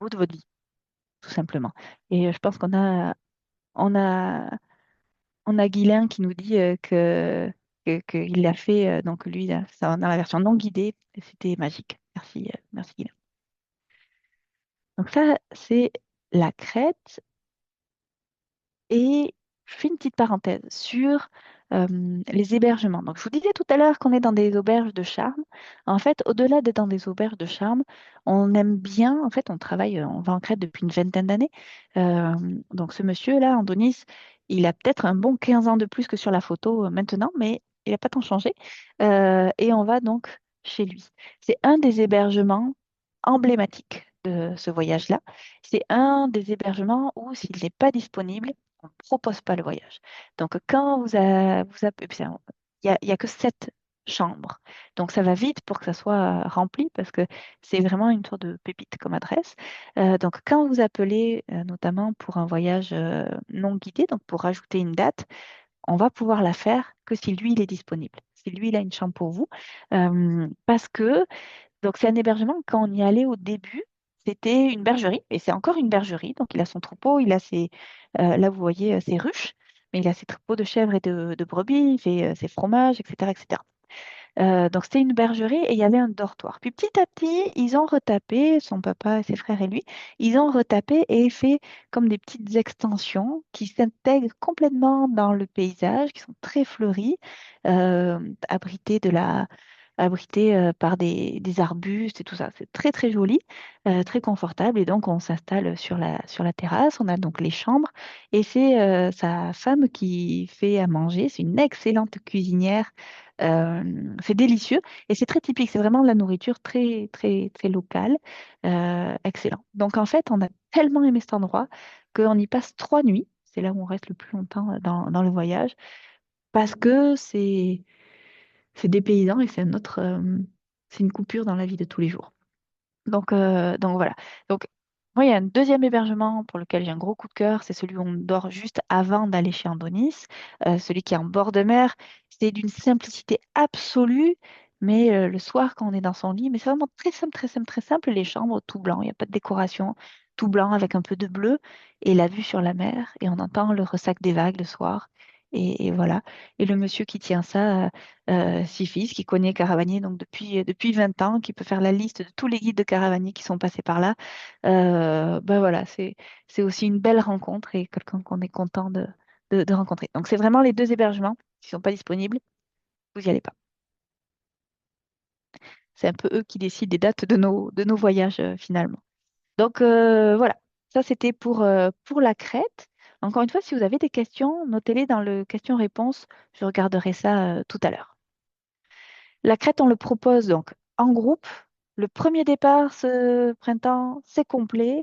beaux de votre vie, tout simplement. Et je pense on a, on a Guylain qui nous dit qu'il l'a fait, donc lui, ça, dans la version non guidée, et c'était magique. Merci, merci Guylain. Donc ça, c'est la Crète. Et je fais une petite parenthèse sur les hébergements. Donc, je vous disais tout à l'heure qu'on est dans des auberges de charme. En fait, au-delà d'être dans des auberges de charme, on aime bien, en fait, on travaille, on va en Crète depuis une vingtaine d'années. Euh, donc, ce monsieur-là, Andonis, il a peut-être un bon 15 ans de plus que sur la photo maintenant, mais il n'a pas tant changé. Et on va donc chez lui. C'est un des hébergements emblématiques de ce voyage-là. C'est un des hébergements où, s'il n'est pas disponible, on ne propose pas le voyage. Donc, quand et puis, il y a que 7 chambres. Donc, ça va vite pour que ça soit rempli parce que c'est vraiment une sorte de pépite comme adresse. Donc, quand vous appelez, notamment pour un voyage non guidé, donc pour rajouter une date, on va pouvoir la faire que si lui, il est disponible. Si lui, il a une chambre pour vous. Parce que donc, c'est un hébergement. Quand on y allait au début, c'était une bergerie, et c'est encore une bergerie. Donc, il a son troupeau, il a là, vous voyez ses ruches, mais il a ses troupeaux de chèvres et de brebis, il fait ses fromages, etc., etc. Donc, c'était une bergerie et il y avait un dortoir. Puis, petit à petit, ils ont retapé, son papa, ses frères et lui, ils ont retapé et fait comme des petites extensions qui s'intègrent complètement dans le paysage, qui sont très fleuries, euh, abritées de la abrité par des arbustes et tout ça. C'est très très joli, très confortable. Et donc on s'installe sur la terrasse. On a donc les chambres et c'est sa femme qui fait à manger. C'est une excellente cuisinière. C'est délicieux et c'est très typique. C'est vraiment de la nourriture très très très locale. Excellent. Donc en fait, on a tellement aimé cet endroit qu'on y passe 3 nuits. C'est là où on reste le plus longtemps dans le voyage parce que c'est dépaysant et c'est une coupure dans la vie de tous les jours. Donc voilà. Donc, moi, il y a un deuxième hébergement pour lequel j'ai un gros coup de cœur, c'est celui où on dort juste avant d'aller chez Andonis, celui qui est en bord de mer. C'est d'une simplicité absolue, mais le soir, quand on est dans son lit, mais c'est vraiment très simple, très simple, très simple. Les chambres, tout blanc, il n'y a pas de décoration, tout blanc avec un peu de bleu et la vue sur la mer, et on entend le ressac des vagues le soir. Et voilà. Et le monsieur qui tient ça, six fils, qui connaît Caravanier donc depuis 20 ans, qui peut faire la liste de tous les guides de Caravanier qui sont passés par là. Ben voilà, c'est aussi une belle rencontre et quelqu'un qu'on est content de rencontrer. Donc c'est vraiment les deux hébergements qui ne sont pas disponibles, vous n'y allez pas. C'est un peu eux qui décident des dates de nos voyages finalement. Donc voilà, ça c'était pour la Crète. Encore une fois, si vous avez des questions, notez-les dans le question-réponse. Je regarderai ça tout à l'heure. La crête, on le propose donc en groupe. Le premier départ ce printemps, c'est complet.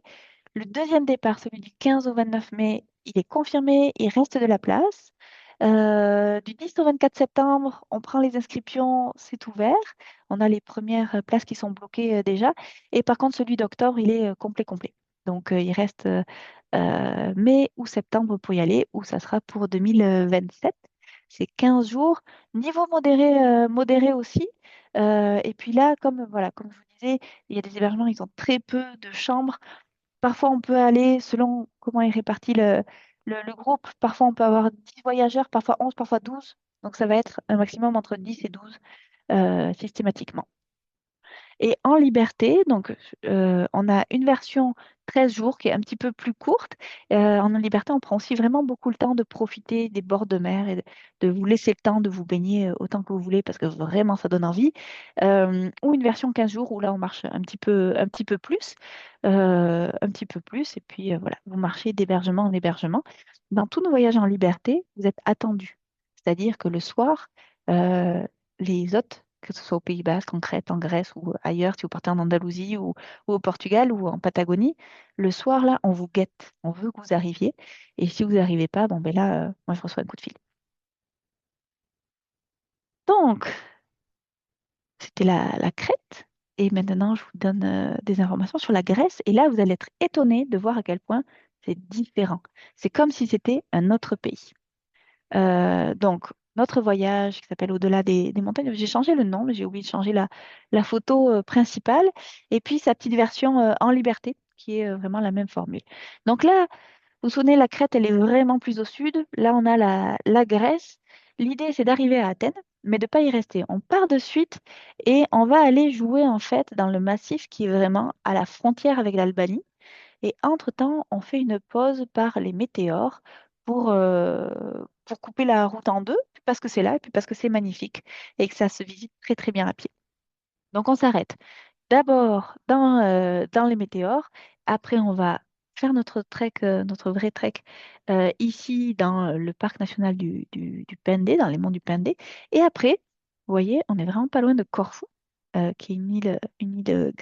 Le deuxième départ, celui du 15 au 29 mai, il est confirmé, il reste de la place. Du 10 au 24 septembre, on prend les inscriptions, c'est ouvert. On a les premières places qui sont bloquées déjà. Et par contre, celui d'octobre, il est complet, complet. Donc, il reste mai ou septembre pour y aller, ou ça sera pour 2027. C'est 15 jours. Niveau modéré, modéré aussi. Et puis là, voilà, comme je vous disais, il y a des hébergements, ils ont très peu de chambres. Parfois, on peut aller, selon comment est réparti le groupe, parfois on peut avoir 10 voyageurs, parfois 11, parfois 12. Donc ça va être un maximum entre 10 et 12 systématiquement. Et en liberté, donc on a une version 13 jours qui est un petit peu plus courte. En liberté, on prend aussi vraiment beaucoup le temps de profiter des bords de mer et de vous laisser le temps de vous baigner autant que vous voulez parce que vraiment ça donne envie. Ou une version 15 jours où là on marche un petit peu plus, un petit peu plus. Et puis voilà, vous marchez d'hébergement en hébergement. Dans tous nos voyages en liberté, vous êtes attendus. C'est-à-dire que le soir, euh, les hôtes que ce soit au Pays Basque, en Crète, en Grèce ou ailleurs, si vous partez en Andalousie ou au Portugal ou en Patagonie, le soir, là, on vous guette. On veut que vous arriviez. Et si vous n'arrivez pas, bon, ben là, moi, je reçois un coup de fil. Donc, c'était la Crète. Et maintenant, je vous donne des informations sur la Grèce. Et là, vous allez être étonné de voir à quel point c'est différent. C'est comme si c'était un autre pays. Donc, notre voyage qui s'appelle Au-delà des montagnes, j'ai changé le nom, mais j'ai oublié de changer la photo principale. Et puis sa petite version en liberté, qui est vraiment la même formule. Donc là, vous vous souvenez, la Crète, elle est vraiment plus au sud. Là, on a la Grèce. L'idée, c'est d'arriver à Athènes, mais de ne pas y rester. On part de suite et on va aller jouer en fait dans le massif qui est vraiment à la frontière avec l'Albanie. Et entre-temps, on fait une pause par les météores pour couper la route en deux, parce que c'est là et puis parce que c'est magnifique et que ça se visite très très bien à pied. Donc on s'arrête d'abord dans les météores. Après, on va faire notre trek, notre vrai trek ici dans le parc national du Pendé, dans les monts du Pendé. Et après, vous voyez, on est vraiment pas loin de Corfou, qui est une île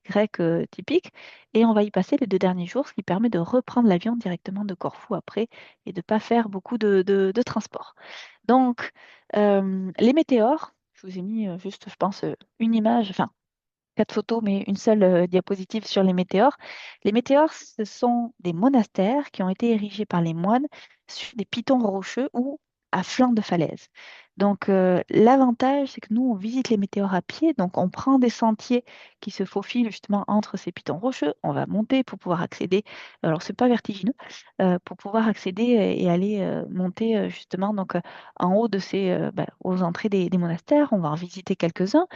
grecque typique. Et on va y passer les 2 derniers jours, ce qui permet de reprendre l'avion directement de Corfou après et de ne pas faire beaucoup de transport. Donc, les météores, je vous ai mis juste, je pense, une image, enfin, 4 photos, mais une seule diapositive sur les météores. Les météores, ce sont des monastères qui ont été érigés par les moines sur des pitons rocheux ou à flanc de falaise. Donc, l'avantage, c'est que nous, on visite les météores à pied, donc on prend des sentiers qui se faufilent justement entre ces pitons rocheux. On va monter pour pouvoir accéder, alors c'est pas vertigineux, pour pouvoir accéder et aller monter justement donc, en haut de aux entrées des monastères. On va en visiter quelques-uns.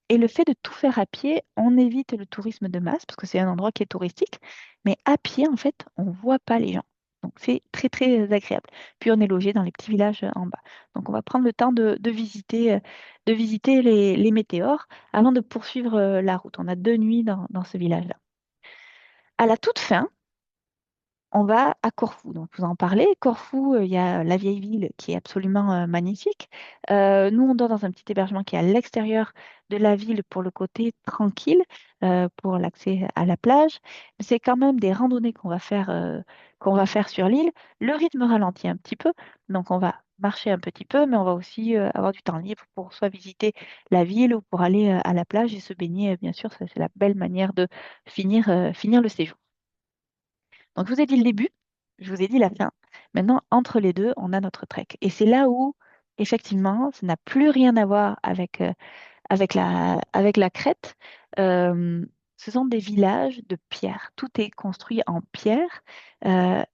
Et le fait de tout faire à pied, on évite le tourisme de masse parce que c'est un endroit qui est touristique. Mais à pied, en fait, on ne voit pas les gens. Donc c'est très très agréable. Puis on est logé dans les petits villages en bas. Donc on va prendre le temps de visiter les météores avant de poursuivre la route. On a 2 nuits dans ce village-là. À la toute fin, on va à Corfou. Donc, vous en parlez. Corfou, il y a la vieille ville qui est absolument magnifique. Nous, on dort dans un petit hébergement qui est à l'extérieur de la ville pour le côté tranquille, pour l'accès à la plage. Mais c'est quand même des randonnées qu'on va faire sur l'île. Le rythme ralentit un petit peu. Donc, on va marcher un petit peu, mais on va aussi avoir du temps libre pour soit visiter la ville ou pour aller à la plage et se baigner. Bien sûr, ça, c'est la belle manière de finir le séjour. Donc, je vous ai dit le début, je vous ai dit la fin. Maintenant, entre les deux, on a notre trek. Et c'est là où, effectivement, ça n'a plus rien à voir avec la Crète. Euh, Ce sont des villages de pierre. Tout est construit en pierre.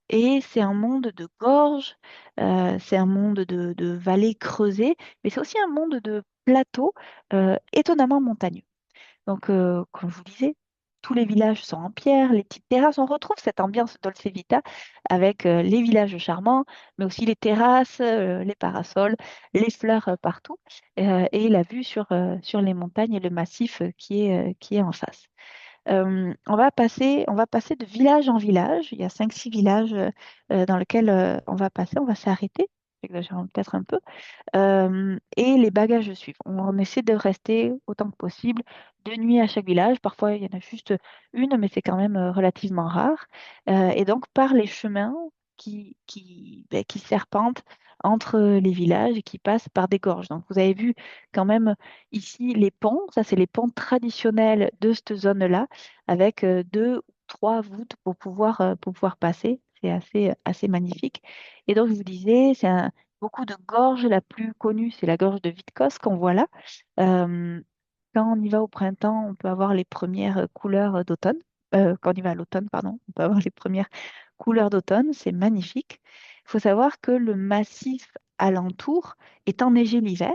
Et c'est un monde de gorges, c'est un monde de vallées creusées, mais c'est aussi un monde de plateaux étonnamment montagneux. Donc, comme je vous disais, tous les villages sont en pierre, les petites terrasses. On retrouve cette ambiance Dolce Vita avec les villages charmants, mais aussi les terrasses, les parasols, les fleurs partout, et la vue sur les montagnes et le massif qui est en face. On va passer de village en village. Il y a 5, 6 villages dans lesquels on va passer. On va s'arrêter. J'exagère peut-être un peu et les bagages suivent. On essaie de rester autant que possible 2 nuits à chaque village. Parfois, il y en a juste une, mais c'est quand même relativement rare. Et donc, par les chemins qui serpentent entre les villages et qui passent par des gorges. Donc, vous avez vu quand même ici les ponts. Ça, c'est les ponts traditionnels de cette zone-là, avec 2 ou 3 voûtes pour pouvoir passer. C'est assez magnifique. Et donc, je vous disais, beaucoup de gorges. La plus connue, c'est la gorge de Vitkos qu'on voit là. Euh, Quand on y va au printemps, on peut avoir les premières couleurs d'automne. Quand on y va à l'automne, pardon, on peut avoir les premières couleurs d'automne. C'est magnifique. Il faut savoir que le massif alentour est enneigé l'hiver.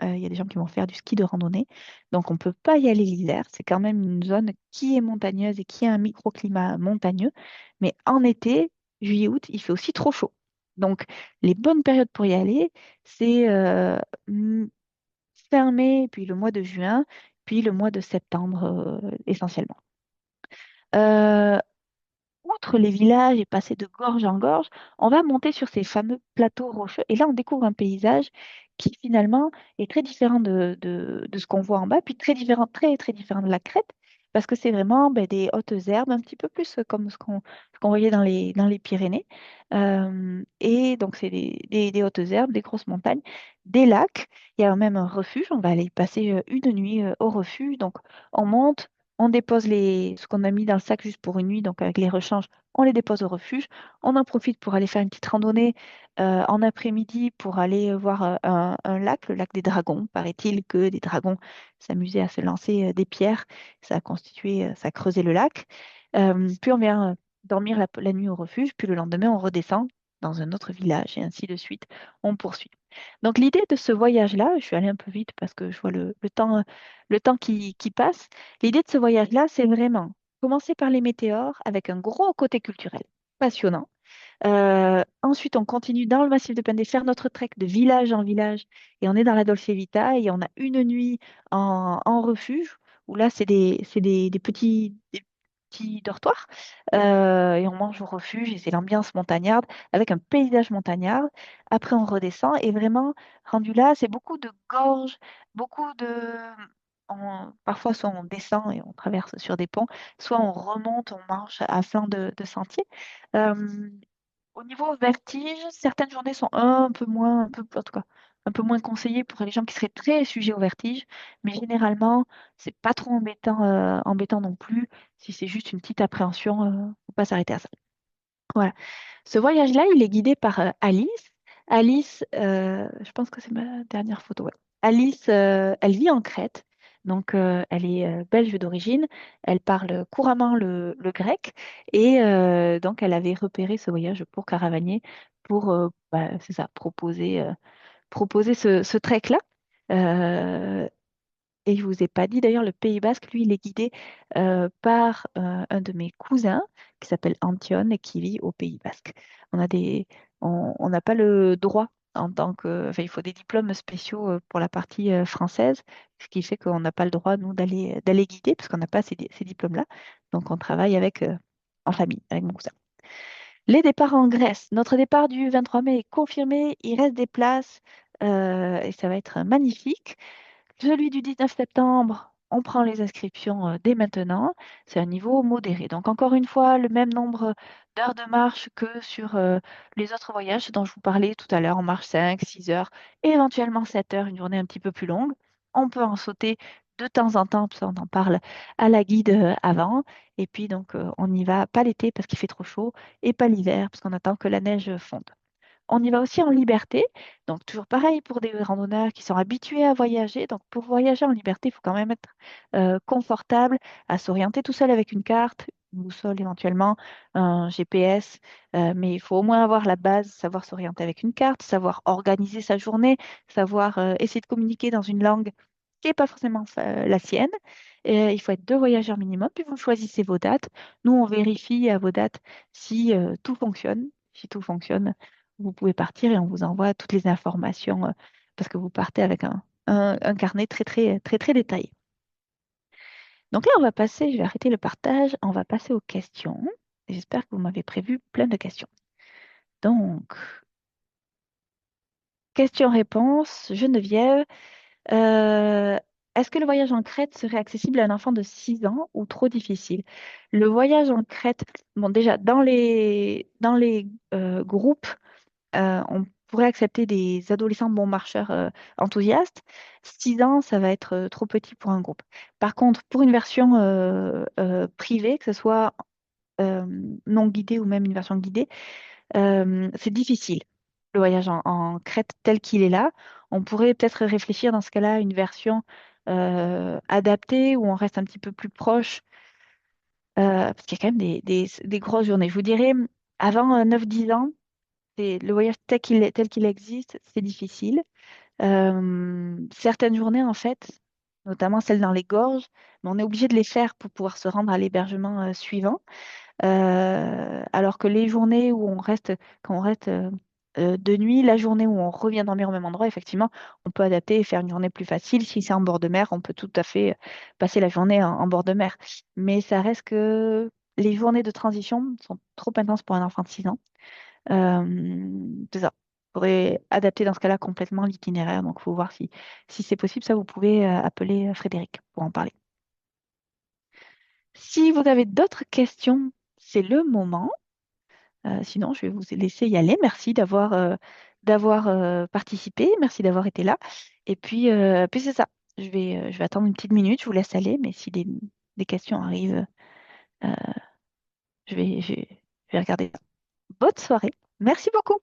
Il y a des gens qui vont faire du ski de randonnée. Donc, on ne peut pas y aller l'hiver. C'est quand même une zone qui est montagneuse et qui a un microclimat montagneux. Mais en été, juillet-août, il fait aussi trop chaud. Donc, les bonnes périodes pour y aller, c'est m- fin mai, puis le mois de juin, puis le mois de septembre essentiellement. Euh, Outre les villages et passer de gorge en gorge, on va monter sur ces fameux plateaux rocheux et là on découvre un paysage qui finalement est très différent de ce qu'on voit en bas, puis très différent, très très différent de la crête, parce que c'est vraiment ben, des hautes herbes, un petit peu plus comme ce qu'on voyait dans les Pyrénées. Et donc, c'est des hautes herbes, des grosses montagnes, des lacs. Il y a même un refuge. On va aller passer une nuit au refuge. Donc, on monte, on dépose ce qu'on a mis dans le sac juste pour une nuit, donc avec les rechanges, on les dépose au refuge. On en profite pour aller faire une petite randonnée en après-midi pour aller voir un lac, le lac des Dragons. Paraît-il que des dragons s'amusaient à se lancer des pierres. Ça a constitué, ça a creusé le lac. Puis on vient dormir la nuit au refuge, puis le lendemain on redescend dans un autre village et ainsi de suite. On poursuit. Donc l'idée de ce voyage-là, je suis allée un peu vite parce que je vois le temps qui passe. L'idée de ce voyage-là, c'est vraiment commencer par les météores avec un gros côté culturel passionnant. Ensuite, on continue dans le massif de Pendée, faire notre trek de village en village. Et on est dans la Dolce Vita et on a une nuit en refuge, où là, des petits dortoirs. Et on mange au refuge et c'est l'ambiance montagnarde avec un paysage montagnard. Après, on redescend et vraiment, rendu là, c'est beaucoup de gorges, beaucoup de... Parfois, soit on descend et on traverse sur des ponts, soit on remonte, on marche à flanc de sentiers. Euh, Au niveau vertige, certaines journées sont un peu moins, en tout cas, un peu moins conseillées pour les gens qui seraient très sujets au vertige, mais généralement, c'est pas trop embêtant non plus. Si c'est juste une petite appréhension, faut pas s'arrêter à ça. Voilà. Ce voyage-là, il est guidé par Alice. Alice, je pense que c'est ma dernière photo. Ouais. Alice, elle vit en Crète, donc elle est belge d'origine. Elle parle couramment le grec et donc elle avait repéré ce voyage pour Caravanier pour, c'est ça, proposer ce trek-là. Euh, et je vous ai pas dit, d'ailleurs, le Pays Basque, lui, il est guidé par un de mes cousins qui s'appelle Antion et qui vit au Pays Basque. On a des, on n'a pas le droit en tant que, enfin, il faut des diplômes spéciaux pour la partie française, ce qui fait qu'on n'a pas le droit, nous, d'aller guider parce qu'on n'a pas ces diplômes-là. Donc, on travaille en famille, avec mon cousin. Les départs en Grèce. Notre départ du 23 mai est confirmé. Il reste des places et ça va être magnifique. Celui du 19 septembre, on prend les inscriptions dès maintenant. C'est un niveau modéré. Donc, encore une fois, le même nombre d'heures de marche que sur les autres voyages dont je vous parlais tout à l'heure. On marche 5, 6 heures, et éventuellement 7 heures, une journée un petit peu plus longue. On peut en sauter de temps en temps, parce qu'on en parle à la guide avant. Et puis, donc, on n'y va pas l'été parce qu'il fait trop chaud et pas l'hiver parce qu'on attend que la neige fonde. On y va aussi en liberté. Donc, toujours pareil pour des randonneurs qui sont habitués à voyager. Donc, pour voyager en liberté, il faut quand même être confortable à s'orienter tout seul avec une carte, une boussole éventuellement, un GPS. Mais il faut au moins avoir la base, savoir s'orienter avec une carte, savoir organiser sa journée, savoir essayer de communiquer dans une langue qui n'est pas forcément la sienne. Il faut être deux voyageurs minimum, puis vous choisissez vos dates. Nous, on vérifie à vos dates si tout fonctionne. Si tout fonctionne, vous pouvez partir et on vous envoie toutes les informations parce que vous partez avec un carnet très, très, très, très détaillé. Donc là, je vais arrêter le partage, on va passer aux questions. J'espère que vous m'avez prévu plein de questions. Donc, question-réponse, Geneviève. Euh, Est-ce que le voyage en Crète serait accessible à un enfant de 6 ans ou trop difficile? Le voyage en Crète, bon, déjà, dans les groupes, on pourrait accepter des adolescents bon marcheurs enthousiastes. 6 ans, ça va être trop petit pour un groupe. Par contre, pour une version privée, que ce soit euh, non guidée ou même une version guidée, c'est difficile. Le voyage en Crète tel qu'il est là, on pourrait peut-être réfléchir dans ce cas-là à une version adaptée où on reste un petit peu plus proche, parce qu'il y a quand même des grosses journées. Je vous dirais, avant 9-10 ans, le voyage tel qu'il existe, c'est difficile. Certaines journées, en fait, notamment celles dans les gorges, mais on est obligé de les faire pour pouvoir se rendre à l'hébergement suivant. Alors que les journées où quand on reste de nuit, la journée où on revient dormir au même endroit, effectivement, on peut adapter et faire une journée plus facile. Si c'est en bord de mer, on peut tout à fait passer la journée en bord de mer. Mais ça reste que les journées de transition sont trop intenses pour un enfant de 6 ans. C'est ça. Il faudrait adapter dans ce cas-là complètement l'itinéraire. Donc, il faut voir si c'est possible. Ça, vous pouvez appeler Frédéric pour en parler. Si vous avez d'autres questions, c'est le moment. Sinon, je vais vous laisser y aller. Merci d'avoir participé. Merci d'avoir été là. Et puis c'est ça. Je vais attendre une petite minute. Je vous laisse aller. Mais si des questions arrivent, euh, je vais regarder ça. Bonne soirée. Merci beaucoup.